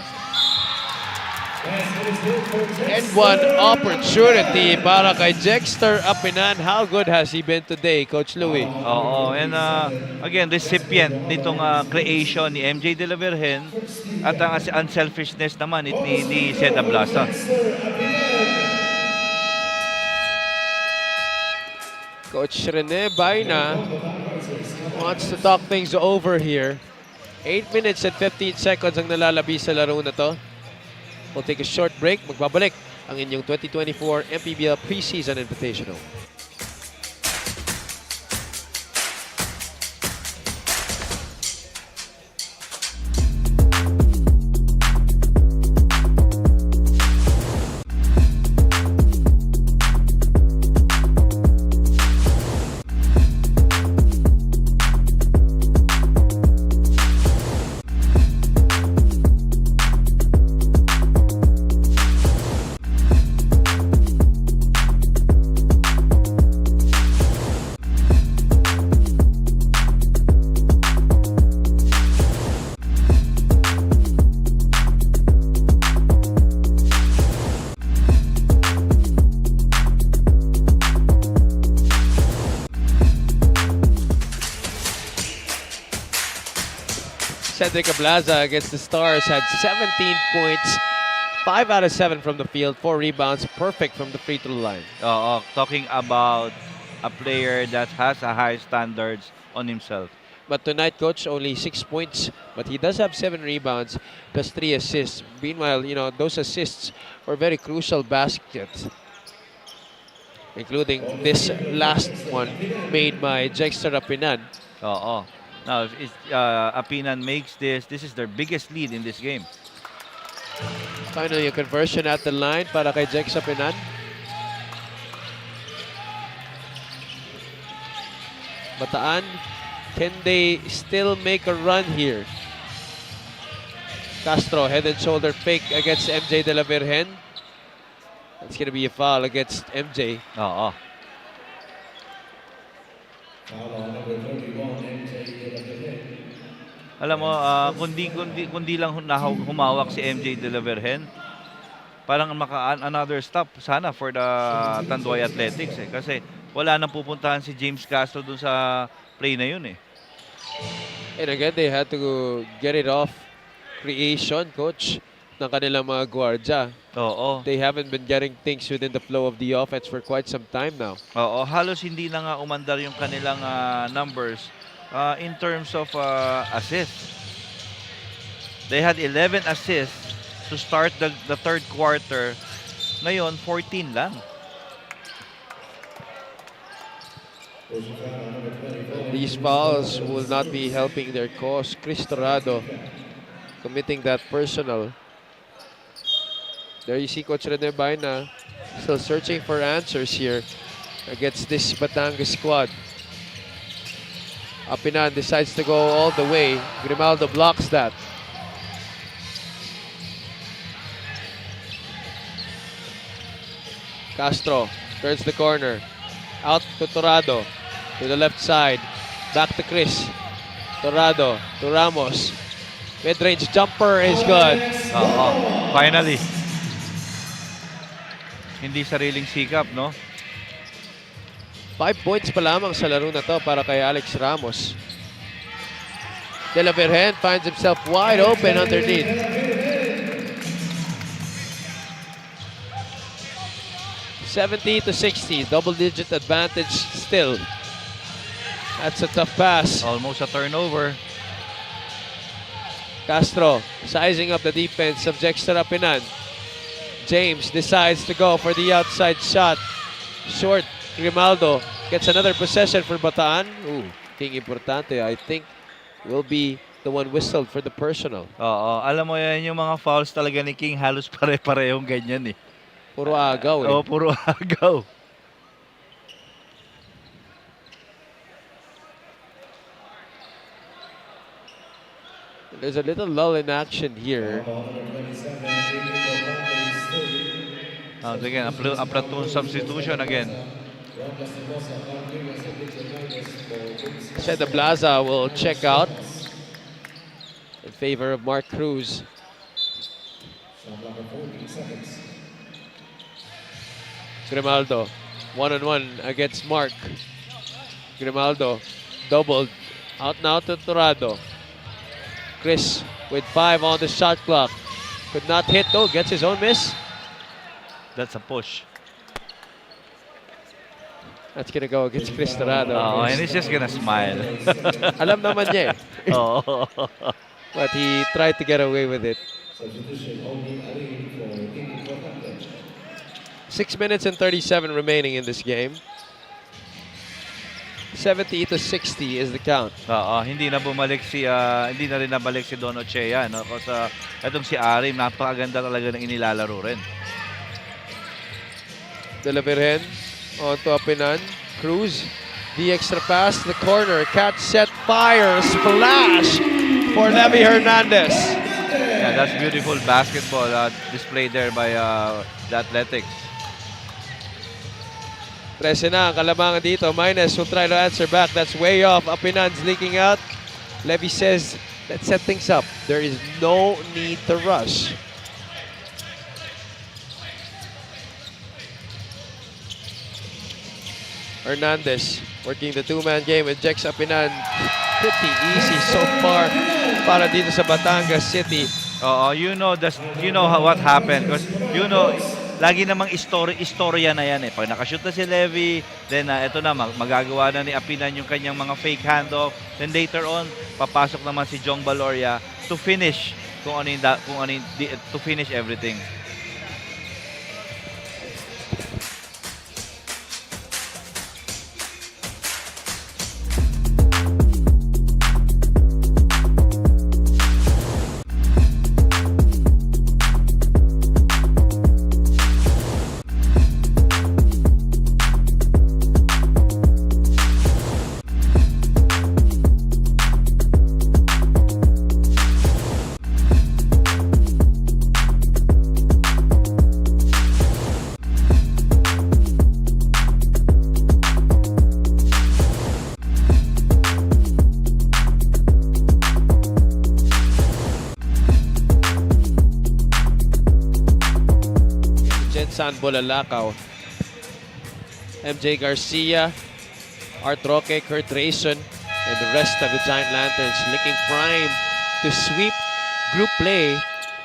[SPEAKER 1] And one opportunity para kay Dexter Apinan. How good has he been today, Coach Louie?
[SPEAKER 2] Oo, and again, recipient nitong creation ni MJ De La Virgen at ang unselfishness naman ni Seda Blasa.
[SPEAKER 1] Coach Rene Baina wants to talk things over here. 8 minutes and 15 seconds ang nalalabi sa laro na to. We'll take a short break. Magbabalik ang inyong 2024 MPBL Preseason Invitational. Cedric Ablaza against the Stars had 17 points, 5 out of 7 from the field, 4 rebounds, perfect from the free throw line.
[SPEAKER 2] Talking about a player that has a high standards on himself.
[SPEAKER 1] But tonight, Coach, only 6 points, but he does have 7 rebounds plus 3 assists. Meanwhile, you know, those assists were very crucial baskets, including this last one made by Dexter Apinan.
[SPEAKER 2] Oo. Now, if Apinan makes this is their biggest lead in this game.
[SPEAKER 1] Finally, a conversion at the line para kay Jex Apinan. Bataan, can they still make a run here? Castro, head and shoulder fake against MJ De La Virgen. It's gonna be a foul against MJ.
[SPEAKER 2] Oo. Alam mo, kundi lang humawak si MJ De La Vergen, parang another stop sana for the Tanduay Athletics eh. Kasi wala nang pupuntahan si James Castro dun sa play na yun eh.
[SPEAKER 1] And again, they had to get it off creation, coach, ng kanilang mga gwardya.
[SPEAKER 2] Oo.
[SPEAKER 1] They haven't been getting things within the flow of the offense for quite some time now.
[SPEAKER 2] Oo, halos hindi na nga umandar yung kanilang numbers in terms of assists. They had 11 assists to start the third quarter. Ngayon, 14 lang.
[SPEAKER 1] These fouls will not be helping their cause. Chris Torrado committing that personal. There you see Coach Rene Baena still searching for answers here against this Batangas squad. Apinan decides to go all the way. Grimaldo blocks that. Castro turns the corner. Out to Torrado. To the left side. Back to Chris. Torrado to Ramos. Mid-range jumper is good.
[SPEAKER 2] Oo, finally. Hindi sariling sikap, no?
[SPEAKER 1] 5 points pa lamang sa laro na to para kay Alex Ramos. De La Vergen finds himself wide open underneath. (70-60), double-digit advantage still. That's a tough pass.
[SPEAKER 2] Almost a turnover.
[SPEAKER 1] Castro sizing up the defense, subjects to Rapinan. James decides to go for the outside shot. Short. Grimaldo gets another possession for Bataan. Ooh, King importante. I think will be the one whistled for the personal.
[SPEAKER 2] Oo, alam mo yan, yung mga fouls talaga ni King halos pare-parehong ganyan eh.
[SPEAKER 1] Puro agaw eh.
[SPEAKER 2] Oo, puro agaw.
[SPEAKER 1] There's a little lull in action here.
[SPEAKER 2] Again, a platoon substitution again.
[SPEAKER 1] Sheda Blaza will check out in favor of Mark Cruz. Grimaldo, one-on-one against Mark. Grimaldo, doubled. Out now to Torrado. Chris with 5 on the shot clock. Could not hit though, gets his own miss.
[SPEAKER 2] That's a push.
[SPEAKER 1] That's gonna go against Chris Torrado.
[SPEAKER 2] Oh, and he's just gonna smile.
[SPEAKER 1] Alam naman niya eh.
[SPEAKER 2] Oo.
[SPEAKER 1] But he tried to get away with it. 6 minutes and 37 remaining in this game. 70-60 is the count.
[SPEAKER 2] Oo, hindi na rin nabalik si Don Ochea, no? Kasi itong si Arim, napakaganda talaga ng inilalaro rin.
[SPEAKER 1] De La Vergen on to Apinan. Cruz, the extra pass, the corner, catch, set, fire, splash for Levy Hernandez.
[SPEAKER 2] Yeah, that's beautiful basketball displayed there by the Athletics.
[SPEAKER 1] 13 na ang kalamangan dito. Minus will try to answer back. That's way off. Apinan's leaking out. Levy says, let's set things up. There is no need to rush. Hernandez working the two-man game with Jex Apinan. Pretty easy so far para dito sa Batangas City.
[SPEAKER 2] Oo, you know what happened because lagi namang istorya na yan eh. Pag nakashoot na si Levy, then ito na, magagawa na ni Apinan yung kanyang mga fake handoff. Then later on, papasok naman si Jong Baloria to finish to finish everything.
[SPEAKER 1] Bulalakaw. MJ Garcia, Art Roque, Kurt Rayson, and the rest of the Giant Lanterns looking prime to sweep group play,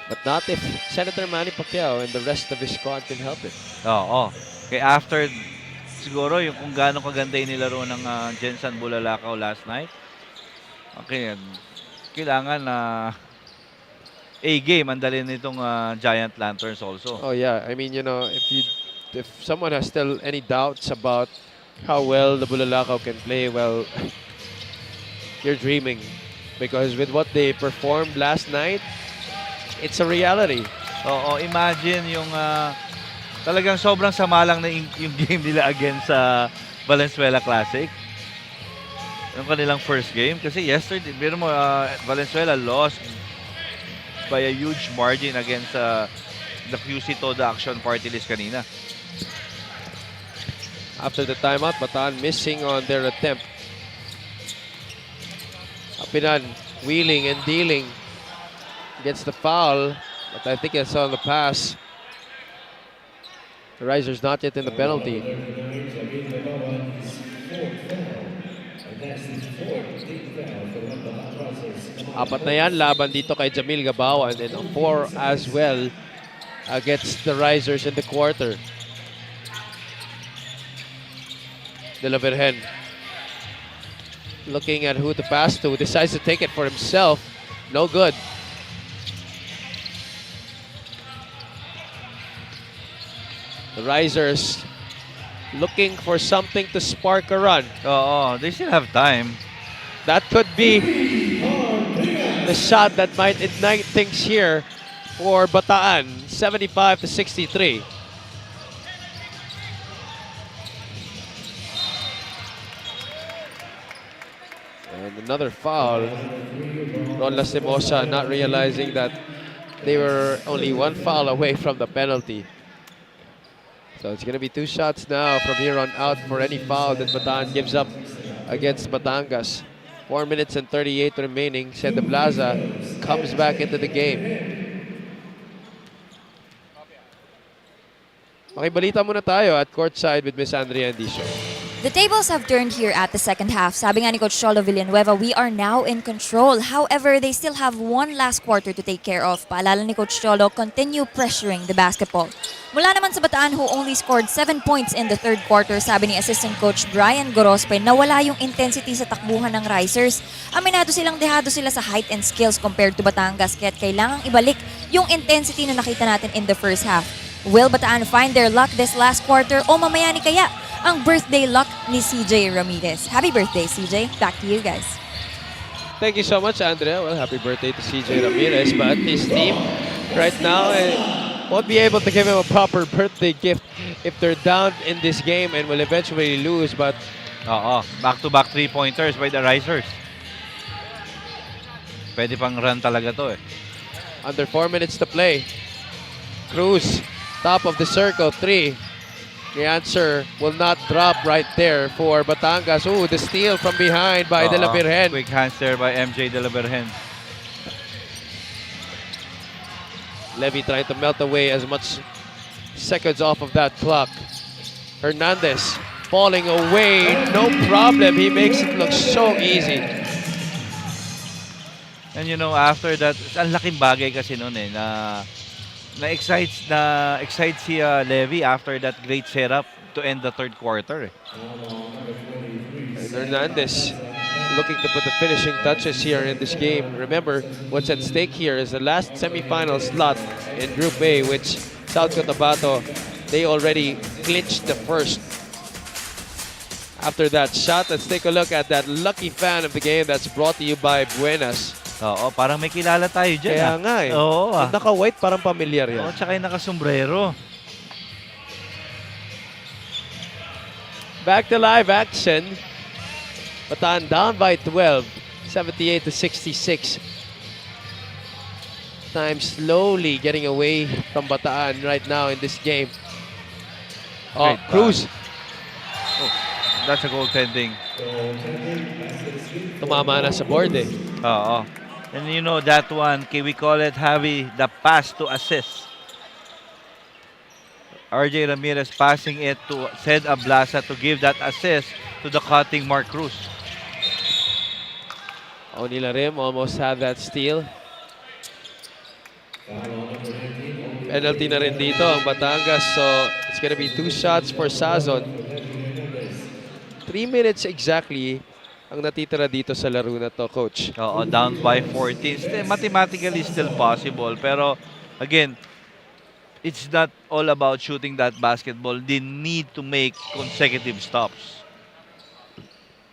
[SPEAKER 1] but not if Senator Manny Pacquiao and the rest of his squad can help it.
[SPEAKER 2] Oo. Kaya after siguro yung kung gaano kaganda yung nilaro ng Jensen Bulalakaw last night. Okay, kailangan na A-game ang dali nitong Giant Lanterns also.
[SPEAKER 1] Oh yeah, I mean, you know, if someone has still any doubts about how well the Bulalakaw can play, well, you're dreaming. Because with what they performed last night, it's a reality.
[SPEAKER 2] Oo, imagine yung talagang sobrang sama lang na yung game nila against sa Valenzuela Classic. Yung kanilang first game. Kasi yesterday, biro mo, Valenzuela lost by a huge margin against the QC Toda Action Party List kanina.
[SPEAKER 1] After the timeout, Bataan missing on their attempt. Apinan wheeling and dealing, gets the foul, but I think it's on the pass. The Risers not yet in the penalty. Apat na yan laban dito kay Jamil Gabawan, and 4 as well against the Risers in the quarter. De La Virgen looking at who to pass to, decides to take it for himself. No good. The Risers looking for something to spark a run.
[SPEAKER 2] Oo, they still have time.
[SPEAKER 1] That could be the shot that might ignite things here for Bataan. 75-63. And another foul. Ron Lastimosa not realizing that they were only 1 foul away from the penalty. So it's going to be 2 shots now from here on out for any foul that Bataan gives up against Batangas. 4 minutes and 38 remaining. Sede Plaza comes back into the game. Makibalita muna tayo at courtside with Miss Andrea Andicio.
[SPEAKER 4] The tables have turned here at the second half. Sabi nga ni Coach Cholo Villanueva, we are now in control. However, they still have one last quarter to take care of. Paalala ni Coach Cholo, continue pressuring the basketball. Mula naman sa Bataan, who only scored 7 points in the third quarter, sabi ni Assistant Coach Brian Gorospe, nawala yung intensity sa takbuhan ng Risers. Aminado silang dehado sila sa height and skills compared to Batangas, kaya't kailangang ibalik yung intensity na nakita natin in the first half. Will Bataan find their luck this last quarter o mamaya ni kaya ang birthday luck ni CJ Ramirez? Happy birthday, CJ. Back to you guys.
[SPEAKER 1] Thank you so much, Andrea. Well, happy birthday to CJ Ramirez. But his team right now won't be able to give him a proper birthday gift if they're down in this game and will eventually lose. But
[SPEAKER 2] Oo, back-to-back 3-pointers by the Risers. Pwede pang run talaga to eh.
[SPEAKER 1] under 4 minutes to play. Cruz, top of the circle, 3. The answer will not drop right there for Batangas. Ooh, the steal from behind by De La Virgen.
[SPEAKER 2] Quick hands there by MJ De La Virgen.
[SPEAKER 1] Levy trying to melt away as much seconds off of that clock. Hernandez falling away, no problem. He makes it look so easy.
[SPEAKER 2] And you know, after that, ang laking bagay kasi noon eh, na-excite si Levy after that great setup to end the third quarter.
[SPEAKER 1] And Hernandez looking to put the finishing touches here in this game. Remember, what's at stake here is the last semifinal slot in Group A, which South Cotabato, they already clinched the first. After that shot, let's take a look at that lucky fan of the game that's brought to you by Buenas.
[SPEAKER 2] Oo, parang may kilala tayo dyan.
[SPEAKER 1] Kaya nga eh.
[SPEAKER 2] Oo.
[SPEAKER 1] Yung naka-white, parang pamilyar yan.
[SPEAKER 2] Oo, tsaka yung naka-sombrero.
[SPEAKER 1] Back to live action. Bataan down by 12, 78-66. Time slowly getting away from Bataan right now in this game. Oh,
[SPEAKER 2] Great
[SPEAKER 1] Cruz.
[SPEAKER 2] Oh, that's a goaltending.
[SPEAKER 1] Tumama na sa board eh.
[SPEAKER 2] Oo. And you know that one, we call it Javi, the pass to assist. RJ Ramirez passing it to Ced Ablasa to give that assist to the cutting Mark Cruz.
[SPEAKER 1] Onila Rim almost had that steal. Penalty na rin dito ang Batangas. So it's gonna be 2 shots for Sazon. 3 minutes exactly ang natitira dito sa laro na to, Coach.
[SPEAKER 2] Oo, down by 14. Still, mathematically still possible. Pero again, it's not all about shooting that basketball. They need to make consecutive stops.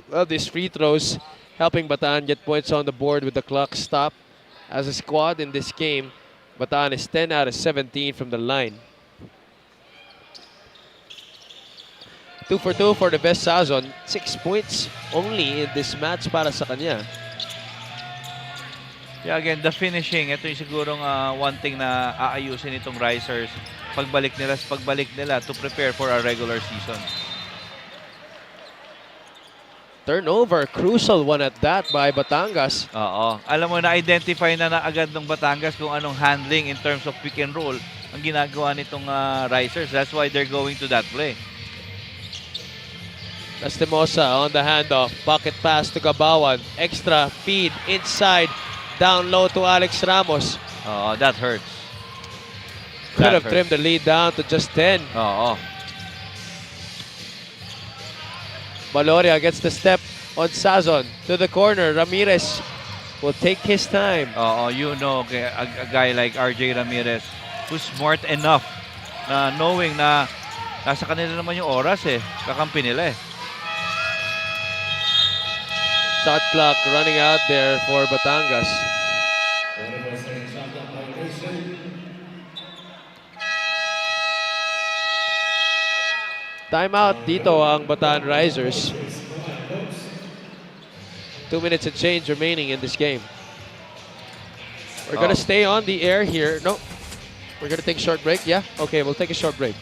[SPEAKER 1] Well, these free throws helping Bataan get points on the board with the clock stop. As a squad in this game, Bataan is 10 out of 17 from the line. 2 for 2 for the best Sazon. 6 points only in this match para sa kanya.
[SPEAKER 2] Yeah, again, the finishing, ito yung sigurong one thing na aayusin itong Risers pagbalik nila to prepare for a regular season.
[SPEAKER 1] Turnover, crucial one at that by Batangas.
[SPEAKER 2] Oo. Alam mo, na-identify na agad ng Batangas kung anong handling in terms of pick and roll ang ginagawa nitong Risers. That's why they're going to that play.
[SPEAKER 1] Lastimosa on the handoff. Pocket pass to Gabawan. Extra feed inside. Down low to Alex Ramos.
[SPEAKER 2] Oo, that hurts.
[SPEAKER 1] Could have trimmed the lead down to just 10.
[SPEAKER 2] Oo.
[SPEAKER 1] Valoria gets the step on Sazon to the corner. Ramirez will take his time.
[SPEAKER 2] Oo, you know, a guy like RJ Ramirez who's smart enough na knowing na nasa kanila naman yung oras kakampi nila
[SPEAKER 1] Shot clock running out there for Batangas. Timeout dito ang Bataan Risers. 2 minutes and change remaining in this game. We're gonna stay on the air here. No, we're gonna take a short break. Yeah, okay, we'll take a short break.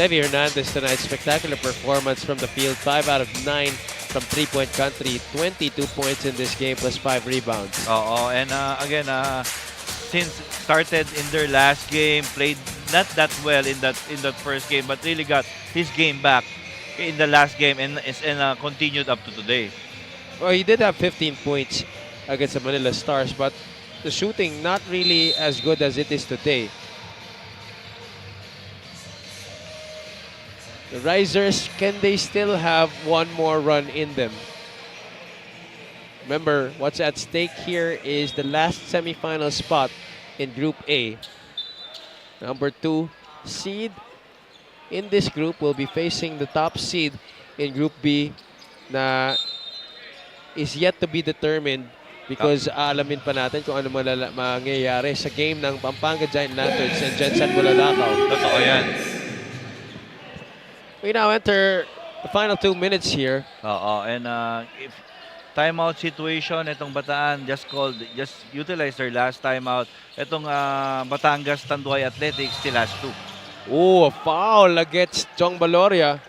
[SPEAKER 1] Levy Hernandez tonight, spectacular performance from the field. 5 out of 9 from three-point country. 22 points in this game plus 5 rebounds.
[SPEAKER 2] Oo, and again, since started in their last game, played not that well in that first game, but really got his game back in the last game and continued up to today.
[SPEAKER 1] Well, he did have 15 points against the Manila Stars, but the shooting not really as good as it is today. The Risers, can they still have one more run in them? Remember, what's at stake here is the last semifinal spot in Group A. Number 2 seed in this group will be facing the top seed in Group B na is yet to be determined because aalamin pa natin kung ano mangyayari sa game ng Pampanga Giant Lanterns and Jensen Bulalakaw.
[SPEAKER 2] Totoo yan.
[SPEAKER 1] We now enter the final 2 minutes here.
[SPEAKER 2] Oo, and if timeout situation, itong Bataan just utilized their last timeout. Itong Batangas Tanduay Athletics still has 2.
[SPEAKER 1] Oh, a foul against Jong Valoria.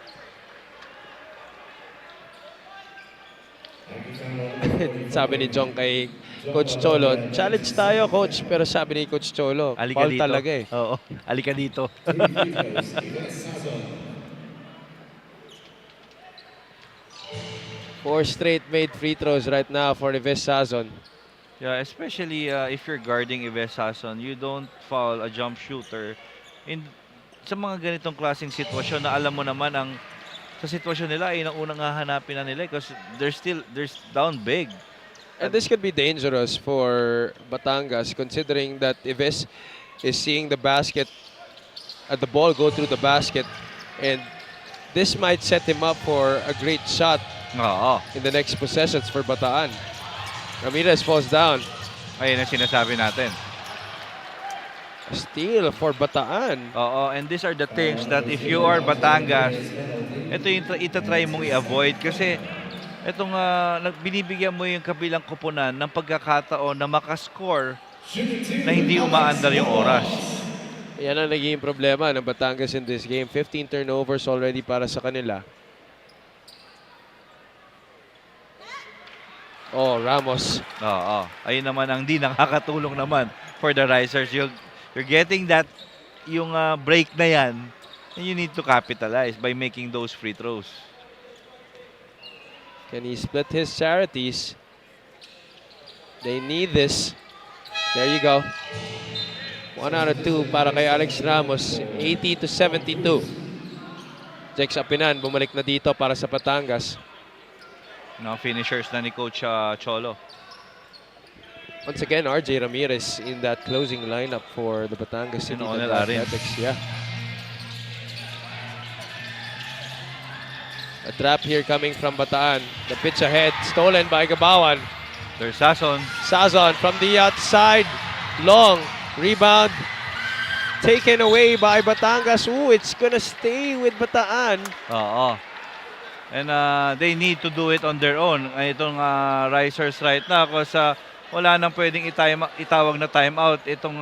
[SPEAKER 1] Sabi ni Jong kay Coach Cholo, challenge tayo, Coach. Pero sabi ni Coach Cholo,
[SPEAKER 2] Alika
[SPEAKER 1] foul
[SPEAKER 2] dito.
[SPEAKER 1] talaga
[SPEAKER 2] Oo, alika dito.
[SPEAKER 1] 4 straight made free throws right now for Ives Sazon.
[SPEAKER 2] Yeah, especially if you're guarding Ives Sazon, you don't foul a jump shooter sa mga ganitong klaseng sitwasyon na alam mo naman sa sitwasyon nila ay unang hahanapin na nila because they're down big.
[SPEAKER 1] And this could be dangerous for Batangas considering that Ives is seeing the basket the ball go through the basket, and this might set him up for a great shot
[SPEAKER 2] Oo.
[SPEAKER 1] in the next possessions for Bataan. Ramirez falls down.
[SPEAKER 2] Ayun ang sinasabi natin.
[SPEAKER 1] A steal for Bataan.
[SPEAKER 2] Oo, and these are the things that if you are Batangas, ito yung itatry mong i-avoid kasi itong binibigyan mo yung kabilang koponan ng pagkakataon na makascore na hindi umaandar yung oras.
[SPEAKER 1] Yan ang naging problema ng Batangas in this game. 15 turnovers already para sa kanila. Oh, Ramos.
[SPEAKER 2] Oo, ayun naman ang di nakakatulong naman for the Risers. You're getting that, yung break na yan, and you need to capitalize by making those free throws.
[SPEAKER 1] Can he split his charities? They need this. There you go. 1 out of 2 para kay Alex Ramos. 80-72. Jex Apinan bumalik na dito para sa Batangas.
[SPEAKER 2] No finishers na ni Coach Cholo.
[SPEAKER 1] Once again, RJ Ramirez in that closing lineup for the Batangas City Athletics. Yeah. A trap here coming from Bataan. The pitch ahead, stolen by Gabawan.
[SPEAKER 2] There's Sazon.
[SPEAKER 1] Sazon from the outside. Long rebound. Taken away by Batangas. Ooh, it's gonna stay with Bataan.
[SPEAKER 2] Oo. And they need to do it on their own. Itong Risers right now kasi wala nang pwedeng itawag na timeout itong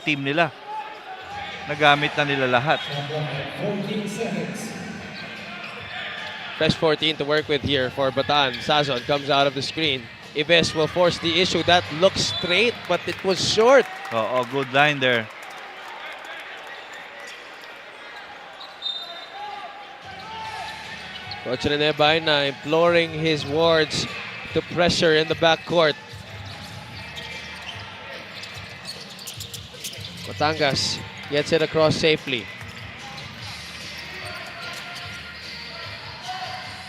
[SPEAKER 2] team nila. Nagamit na nila lahat.
[SPEAKER 1] Fresh 14 to work with here for Bataan. Sazon comes out of the screen. Ives will force the issue. That looks straight, but it was short.
[SPEAKER 2] Oo, good line there.
[SPEAKER 1] Coach Rene Baena imploring his wards to pressure in the backcourt. Batangas gets it across safely.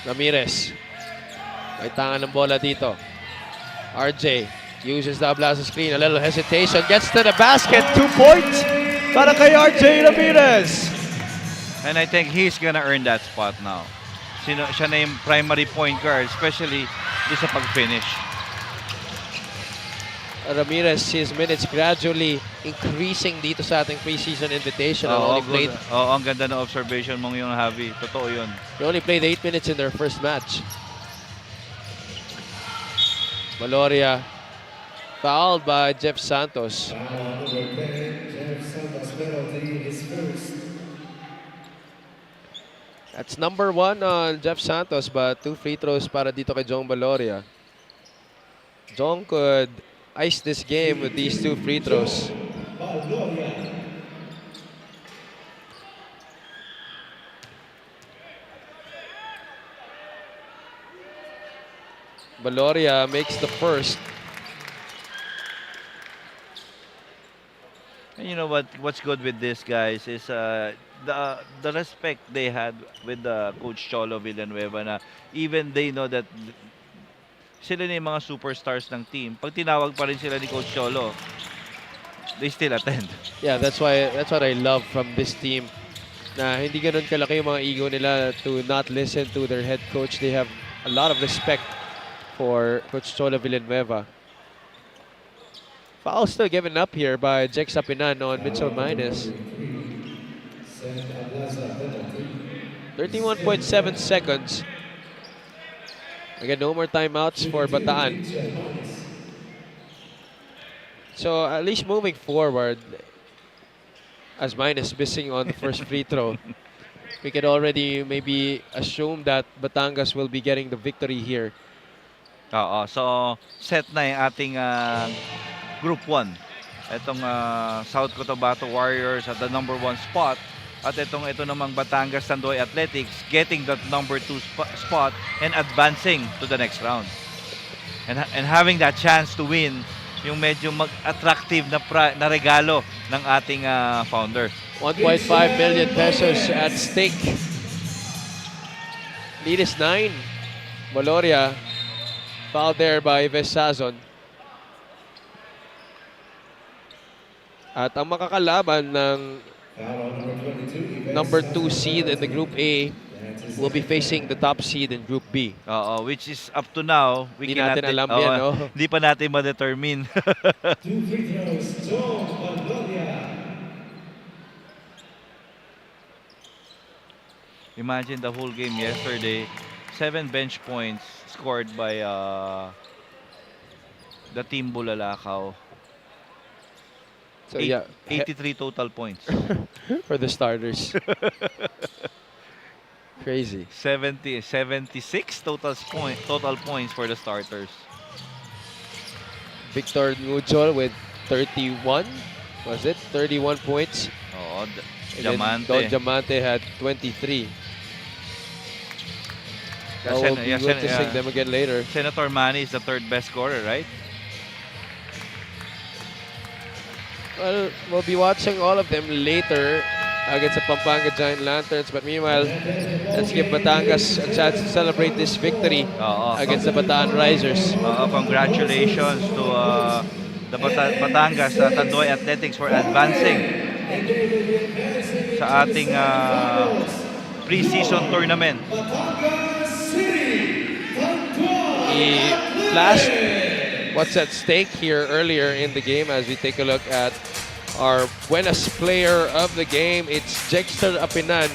[SPEAKER 1] Ramirez. May tangan ng bola dito. RJ uses the Ablasa screen. A little hesitation. Gets to the basket. 2 points para kay RJ Ramirez.
[SPEAKER 2] And I think he's gonna earn that spot now. Siya na yung primary point guard, especially sa pag-finish.
[SPEAKER 1] Ramirez, his minutes gradually increasing dito sa ating preseason invitational.
[SPEAKER 2] Ang ganda ng observation mong yung Javi. Totoo yun.
[SPEAKER 1] They only played 8 minutes in their first match. Valoria fouled by Jeff Santos. That's number 1 on Jeff Santos, but 2 free throws para dito kay Jong Valoria. Jong could ice this game with these 2 free throws. Valoria makes the first.
[SPEAKER 2] And you know what's good with this guys is the respect they had with Coach Cholo Villanueva na even they know that sila na yung mga superstars ng team. Pag tinawag pa rin sila ni Coach Cholo, they still attend.
[SPEAKER 1] Yeah, that's what I love from this team. Na hindi ganun kalaki yung mga ego nila to not listen to their head coach. They have a lot of respect for Coach Cholo Villanueva. Foul still given up here by Jex Apinan on Mitchell Minus. 31.7 seconds. Again, no more timeouts for Bataan. So at least moving forward, as Minus missing on the first free throw, we can already maybe assume that Batangas will be getting the victory here.
[SPEAKER 2] Oo, so set na yung ating Group 1. Itong South Cotabato Warriors at the number 1 spot. At ito namang Batangas Tanduay Athletics getting that number 2 spot and advancing to the next round. And having that chance to win yung medyo attractive na regalo ng ating founder.
[SPEAKER 1] 1.5 million pesos at stake. Lead is 9. Valoria fouled there by Ives Sazon. At ang makakalaban ng number 2 seed in the Group A will be facing the top seed in Group B.
[SPEAKER 2] Which is up to now, we
[SPEAKER 1] Di
[SPEAKER 2] cannot
[SPEAKER 1] natin alam yan, no?
[SPEAKER 2] Hindi pa natin ma-determine. Imagine the whole game yesterday, 7 bench points scored by the team Bulalakaw.
[SPEAKER 1] So yeah,
[SPEAKER 2] 83 total points.
[SPEAKER 1] for the starters. Crazy.
[SPEAKER 2] 76 total points for the starters.
[SPEAKER 1] Victor Nujol with 31, was it? 31 points.
[SPEAKER 2] Oo,
[SPEAKER 1] And then Don
[SPEAKER 2] Diamante.
[SPEAKER 1] Diamante had 23.
[SPEAKER 2] Yeah,
[SPEAKER 1] We'll be witnessing
[SPEAKER 2] yeah.
[SPEAKER 1] them again later.
[SPEAKER 2] Senator Manny is the third best scorer, right?
[SPEAKER 1] Well, we'll be watching all of them later against the Pampanga Giant Lanterns. But meanwhile, let's give Batangas a chance to celebrate this victory against the Bataan Risers.
[SPEAKER 2] Congratulations to the Batangas Tanduay Athletics for advancing sa ating pre-season tournament.
[SPEAKER 1] He flashed what's at stake here earlier in the game as we take a look at our Buenas player of the game. It's Jexter Apinan.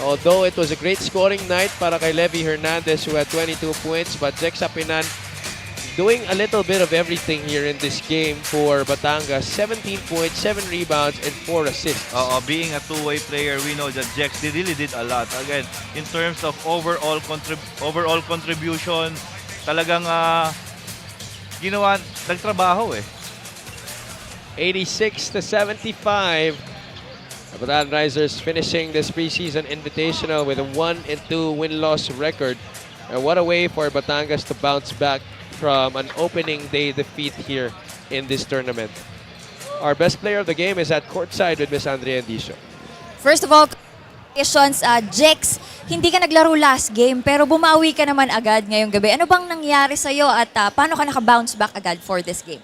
[SPEAKER 1] Although it was a great scoring night para kay Levy Hernandez who had 22 points, but Jex Apinan doing a little bit of everything here in this game for Batangas. 17 points, 7 rebounds, and 4 assists.
[SPEAKER 2] Being a two-way player, we know that Jex really did a lot. Again, in terms of overall contribution, talagang nagtrabaho eh.
[SPEAKER 1] 86-75. The Bataan Risers finishing this preseason invitational with a 1-2 win-loss record. And what a way for Batangas to bounce back from an opening day defeat here in this tournament. Our best player of the game is at courtside with Miss Andrea Endicio.
[SPEAKER 4] First of all, congratulations, Jex. Hindi ka naglaro last game pero bumawi ka naman agad ngayong gabi. Ano bang nangyari sa'yo at paano ka naka-bounce back agad for this game?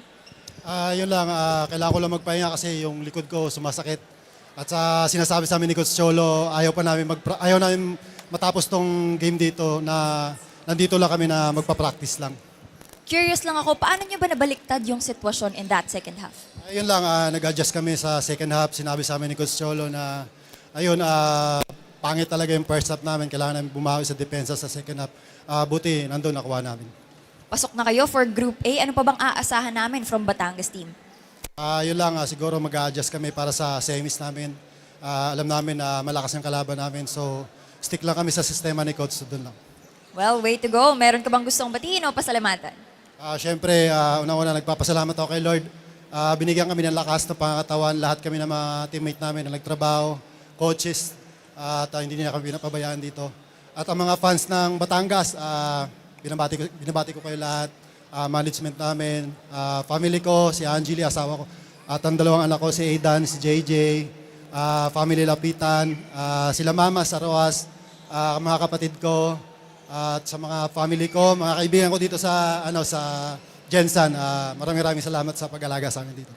[SPEAKER 5] Yun lang, kailangan ko lang magpahinga kasi yung likod ko sumasakit. At sinasabi sa amin ni Coach Cholo, ayaw namin matapos tong game dito na nandito lang kami na magpa-practice lang.
[SPEAKER 4] Curious lang ako, paano nyo ba nabaliktad yung sitwasyon in that second half?
[SPEAKER 5] Ayun lang, nag-adjust kami sa second half. Sinabi sa amin ni Coach Cholo na pangit talaga yung first half namin. Kailangan namin bumawi sa depensa sa second half. Buti, nandun nakuha namin.
[SPEAKER 4] Pasok na kayo for Group A. Ano pa bang aasahan namin from Batangas team?
[SPEAKER 5] Yun lang, siguro mag-adjust kami para sa semis namin. Alam namin na malakas yung kalaban namin. So, stick lang kami sa sistema ni Coach. So, dun lang.
[SPEAKER 4] Well, way to go. Meron ka bang gustong batiin o pasalamatan?
[SPEAKER 5] Siyempre, una-una nagpapasalamat ako kay Lord. Binigyan kami ng lakas ng pangatawan. Lahat kami ng mga teammate namin na nagtrabaho, coaches, at hindi nila kami pinapabayaan dito. At ang mga fans ng Batangas, binabati ko kayo lahat. Management namin, family ko, si Angeli, asawa ko, at ang dalawang anak ko, si Aidan, si JJ, family Lapitan, sila Mama sa Roas, mga kapatid ko, at sa mga family ko, mga kaibigan ko dito sa Jensan. Maraming salamat sa pag-alaga sa amin dito.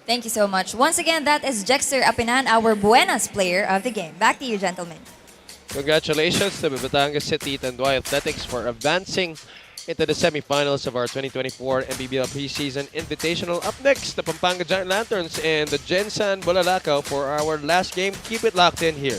[SPEAKER 4] Thank you so much. Once again, that is Jexter Apinan, our Buenas player of the game. Back to you, gentlemen.
[SPEAKER 1] Congratulations to the Batangas City Tanduay Athletics for advancing into the semifinals of our 2024 MPBL preseason invitational. Up next, the Pampanga Giant Lanterns and the Jensan Bulalakaw for our last game. Keep it locked in here.